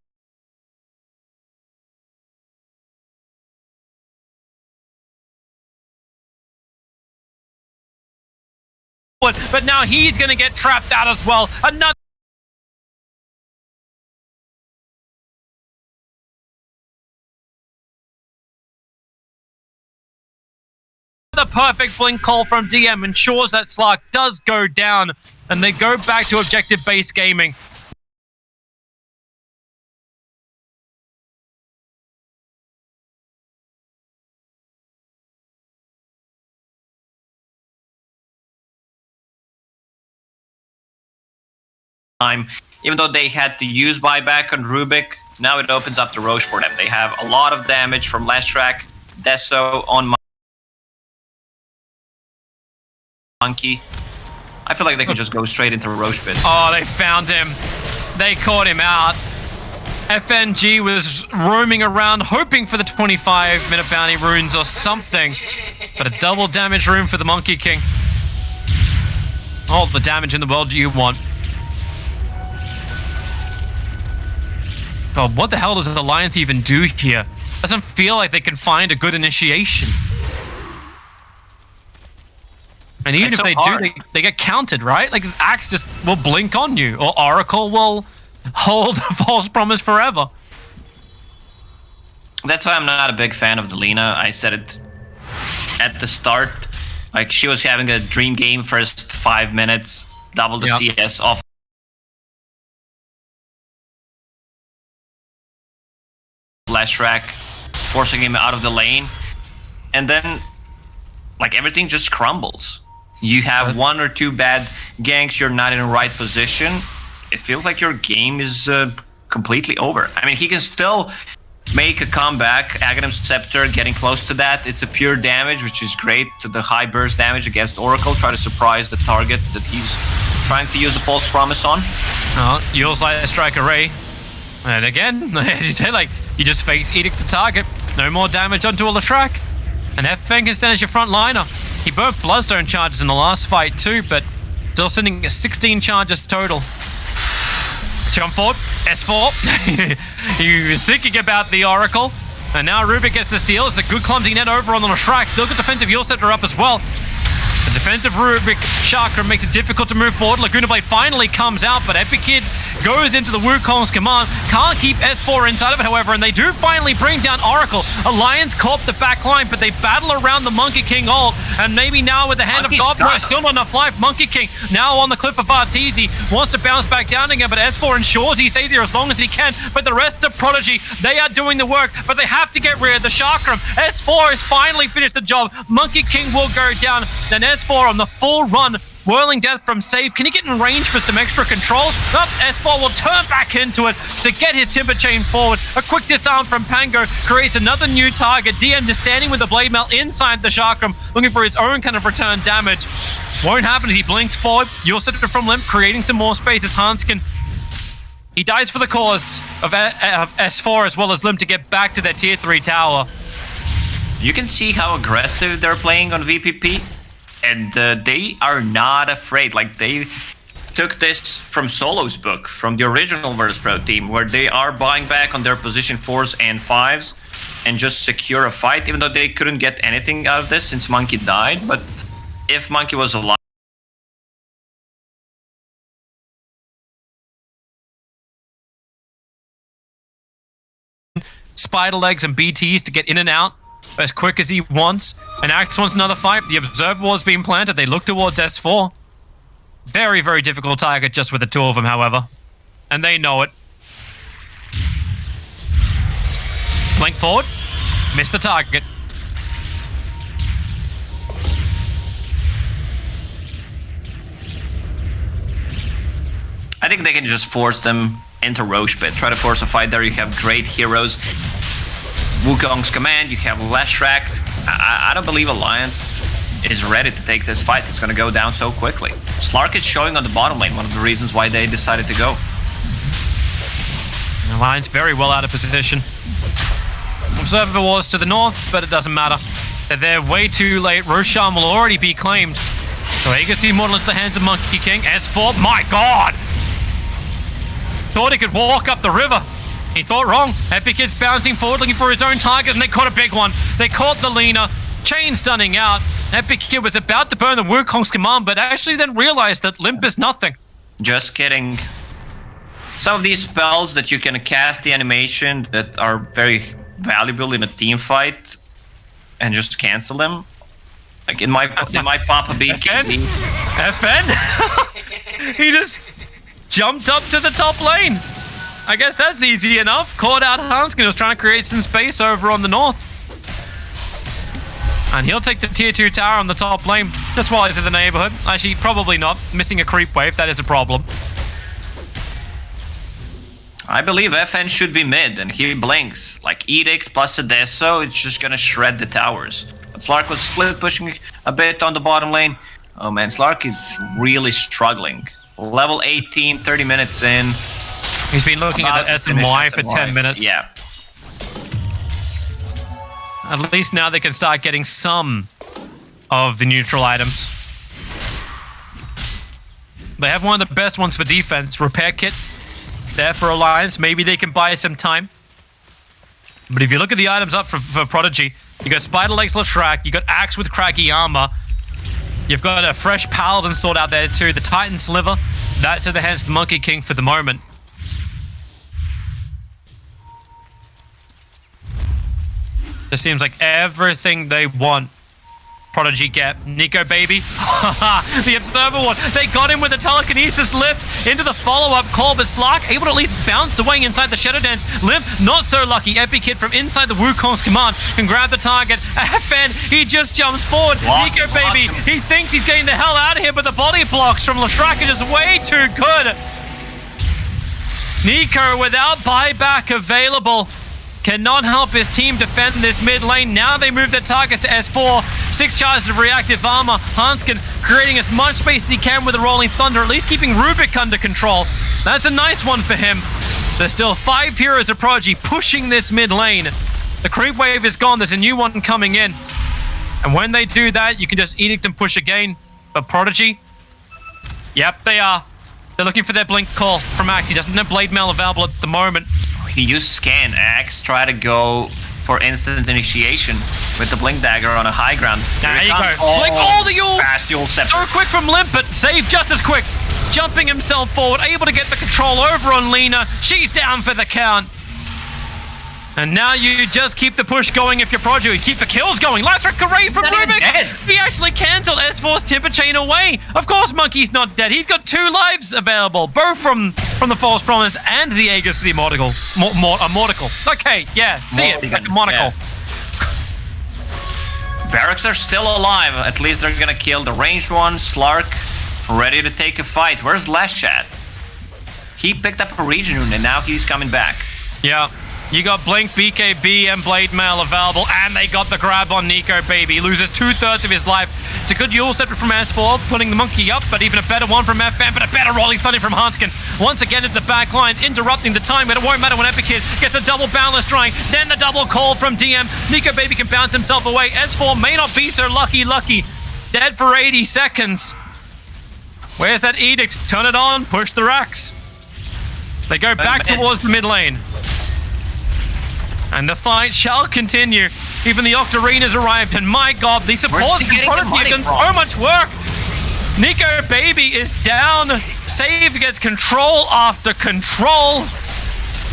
S6: But now he's going to get trapped out as well. Another perfect blink call from DM ensures that Slark does go down, and they go back to objective-based gaming.
S7: Even though they had to use buyback on Rubik, now it opens up the Roche for them. They have a lot of damage from Leshrac, Deso on Monkey. I feel like they could just go straight into Roche pit.
S6: Oh, they found him. They caught him out. FNG was roaming around hoping for the 25-minute bounty runes or something. But a double damage rune for the Monkey King. All the damage in the world you want. God, what the hell does this Alliance even do here? Doesn't feel like they can find a good initiation. And even if they do, they get counted, right? Like, this Axe just will blink on you, or Oracle will hold a false promise forever.
S7: That's why I'm not a big fan of the Lina. I said it at the start. Like, she was having a dream game first 5 minutes, double the CS off. Leshrac, forcing him out of the lane, and then like everything just crumbles. You have 1 or 2 bad ganks, you're not in the right position. It feels like your game is completely over. I mean, he can still make a comeback. Aghanim's Scepter getting close to that. It's a pure damage, which is great. To the high burst damage against Oracle, try to surprise the target that he's trying to use the false promise on.
S6: You'll strike array, and again, as you say, like, you just face Edict the target. No more damage onto a Leshrac. And FN can stand as your front liner. He burnt Bloodstone charges in the last fight too, but still sending 16 charges total. Jump forward, S4. He was thinking about the Oracle. And now Rubik gets the steal. It's a good clumsy net over on the Leshrac. Still good defensive Heal Scepter up as well. The defensive Rubik Chakra makes it difficult to move forward. Laguna Blade finally comes out, but Epic Kid goes into the Wukong's command. Can't keep S4 inside of it, however, and they do finally bring down Oracle. Alliance caught the back line, but they battle around the Monkey King ult, and maybe now with the Hand of God, but still not enough life. Monkey King now on the cliff of Arteezy, wants to bounce back down again, but S4 ensures he stays here as long as he can. But the rest of Prodigy, they are doing the work, but they have to get rid of the Chakram. S4 has finally finished the job. Monkey King will go down. Then S4 on the full run, whirling death from save. Can he get in range for some extra control? Nope, S4 will turn back into it to get his Timber Chain forward. A quick disarm from Pango creates another new target. DM just standing with the Blade Mail inside the Chakram, looking for his own kind of return damage. Won't happen as he blinks forward. You'll set it from Limp, creating some more space as Hanskin. He dies for the cause of S4 as well as Limp to get back to their tier 3 tower.
S7: You can see how aggressive they're playing on VPP. And they are not afraid. Like, they took this from Solo's book, from the original Virtus Pro team, where they are buying back on their position 4s and 5s and just secure a fight, even though they couldn't get anything out of this since Monkey died. But if Monkey was alive,
S6: spider legs and BTs to get in and out as quick as he wants. And Axe wants another fight. The Observer was being planted. They look towards S4. Very, very difficult target just with the two of them, however. And they know it. Blink forward. Missed the target.
S7: I think they can just force them into Roche Pit. Try to force a fight there. You have great heroes. Wukong's command. You have Leshrac. I don't believe Alliance is ready to take this fight. It's going to go down so quickly. Slark is showing on the bottom lane, one of the reasons why they decided to go.
S6: Alliance very well out of position. Observer Wars to the north, but it doesn't matter. They're way too late. Roshan will already be claimed. So Aegis Immortal into the hands of Monkey King. S4, my god! Thought he could walk up the river. He thought wrong. Epic Kid's bouncing forward looking for his own target, and they caught a big one. They caught the Lina. Chain stunning out. Epic Kid was about to burn the Wukong's command, but actually then realized that Limp is nothing.
S7: Just kidding. Some of these spells that you can cast the animation that are very valuable in a team fight and just cancel them. Like they might pop a BKB.
S6: FN? He just jumped up to the top lane. I guess that's easy enough. Caught out Hanskin, was trying to create some space over on the north. And he'll take the tier 2 tower on the top lane, just while he's in the neighborhood. Actually, probably not. Missing a creep wave, that is a problem.
S7: I believe FN should be mid, and he blinks. Like Edict plus Adesso, it's just gonna shred the towers. But Slark was split pushing a bit on the bottom lane. Oh man, Slark is really struggling. Level 18, 30 minutes in.
S6: He's been looking at that SNY for 10 minutes.
S7: Yeah.
S6: At least now they can start getting some of the neutral items. They have one of the best ones for defense. Repair kit. There for Alliance. Maybe they can buy some time. But if you look at the items up for Prodigy, you got Spider Legs Leshrac, you got Axe with craggy armor. You've got a fresh Paladin sword out there too. The Titan Sliver. That's in the hands of the Monkey King for the moment. It seems like everything they want, Prodigy get. Nico baby. The Observer one. They got him with a telekinesis lift into the follow-up call, but Slark able to at least bounce away inside the Shadow Dance. Limp, not so lucky. Epic Kid from inside the Wukong's command can grab the target. FN, he just jumps forward. Nico baby, he thinks he's getting the hell out of here, but the body blocks from Leshrac are just way too good. Nico, without buyback available, cannot help his team defend this mid lane. Now they move their targets to S4. 6 charges of reactive armor. Hanskin creating as much space as he can with the Rolling Thunder, at least keeping Rubik under control. That's a nice one for him. There's still 5 heroes of Prodigy pushing this mid lane. The creep wave is gone. There's a new one coming in. And when they do that, you can just edict and push again. But Prodigy, yep, they are. They're looking for their blink call from Axe. He doesn't have Blade Mail available at the moment.
S7: He used Scan. Axe try to go for instant initiation with the Blink Dagger on a high ground.
S6: There you go. Blink all the Yules!
S7: Fast Yule Scepter.
S6: So quick from Limp, but save just as quick. Jumping himself forward, able to get the control over on Lina. She's down for the count. And now you just keep the push going if you're Prodigy. Keep the kills going. Last great from Rubik. He actually cancelled S4's Timber Chain away. Of course Monkey's not dead. He's got 2 lives available, both from the False Promise and the Aegis the Immortal. Immortal. Okay, yeah, see it. Like a monocle.
S7: Yeah. Barracks are still alive. At least they're gonna kill the ranged one. Slark ready to take a fight. Where's Leshchat? He picked up a region rune and now he's coming back.
S6: Yeah. You got Blink, BKB, and Blade Mail available, and they got the grab on Nico baby. He loses 2/3 of his life. It's a good Yule Scepter from S4, putting the Monkey up, but even a better one from FN, but a better Rolling Thunder from Hanskin. Once again into the back lines, interrupting the time, but it won't matter when Epic Kid gets the double Boundless Strike, then the double call from DM. Nico baby can bounce himself away. S4 may not be so lucky. Dead for 80 seconds. Where's that edict? Turn it on, push the racks. They go back towards the mid lane. And the fight shall continue. Even the Octarina's arrived, and my god, the supports from Prodigy have done so much work. Nico Baby is down. Save gets control after control.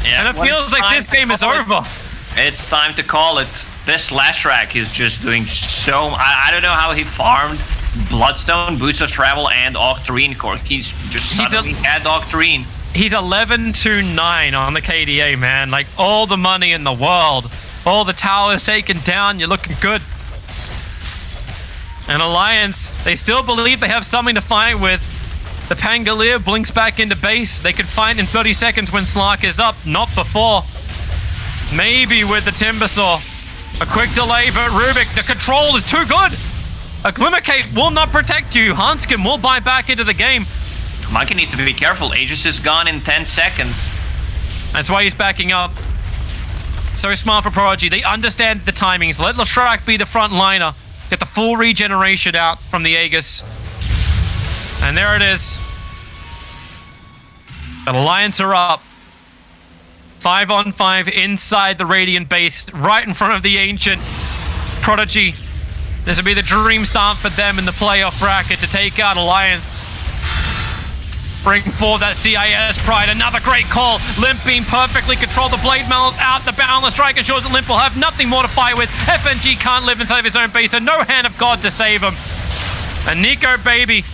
S7: Yeah,
S6: and it feels like this game is over.
S7: It's time to call it. This Lashrak is just doing so... I don't know how he farmed Bloodstone, Boots of Travel, and Octarine Core. He's just suddenly had Octarine.
S6: He's 11-9 on the KDA, man. Like, all the money in the world. All the towers taken down. You're looking good. And Alliance, they still believe they have something to fight with. The Pangolier blinks back into base. They can fight in 30 seconds when Slark is up. Not before. Maybe with the Timbersaw. A quick delay, but Rubik, the control is too good. A Glimmercape will not protect you. Hanskin will buy back into the game.
S7: Monkey needs to be careful. Aegis is gone in 10 seconds.
S6: That's why he's backing up. So smart for Prodigy. They understand the timings. Let Lashrak be the front liner. Get the full regeneration out from the Aegis. And there it is. The Alliance are up. 5-on-5 inside the Radiant base, right in front of the Ancient. Prodigy. This will be the dream start for them in the playoff bracket to take out Alliance. Bring forward that CIS Pride. Another great call. Limp being perfectly controlled. The Blade Mail's out. The Boundless Strike ensures that Limp will have nothing more to fight with. FNG can't live inside of his own base, so no hand of God to save him. And Nico Baby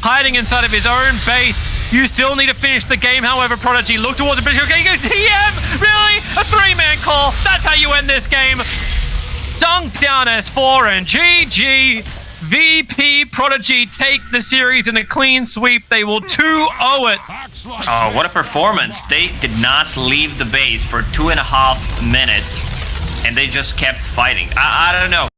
S6: hiding inside of his own base. You still need to finish the game. However, Prodigy look towards the Bishop. TM! Really? A 3-man call? That's how you end this game. Dunk down S4 and GG. VP Prodigy take the series in a clean sweep. They will 2-0 it.
S7: Oh, what a performance. They did not leave the base for 2.5 minutes, and they just kept fighting. I don't know.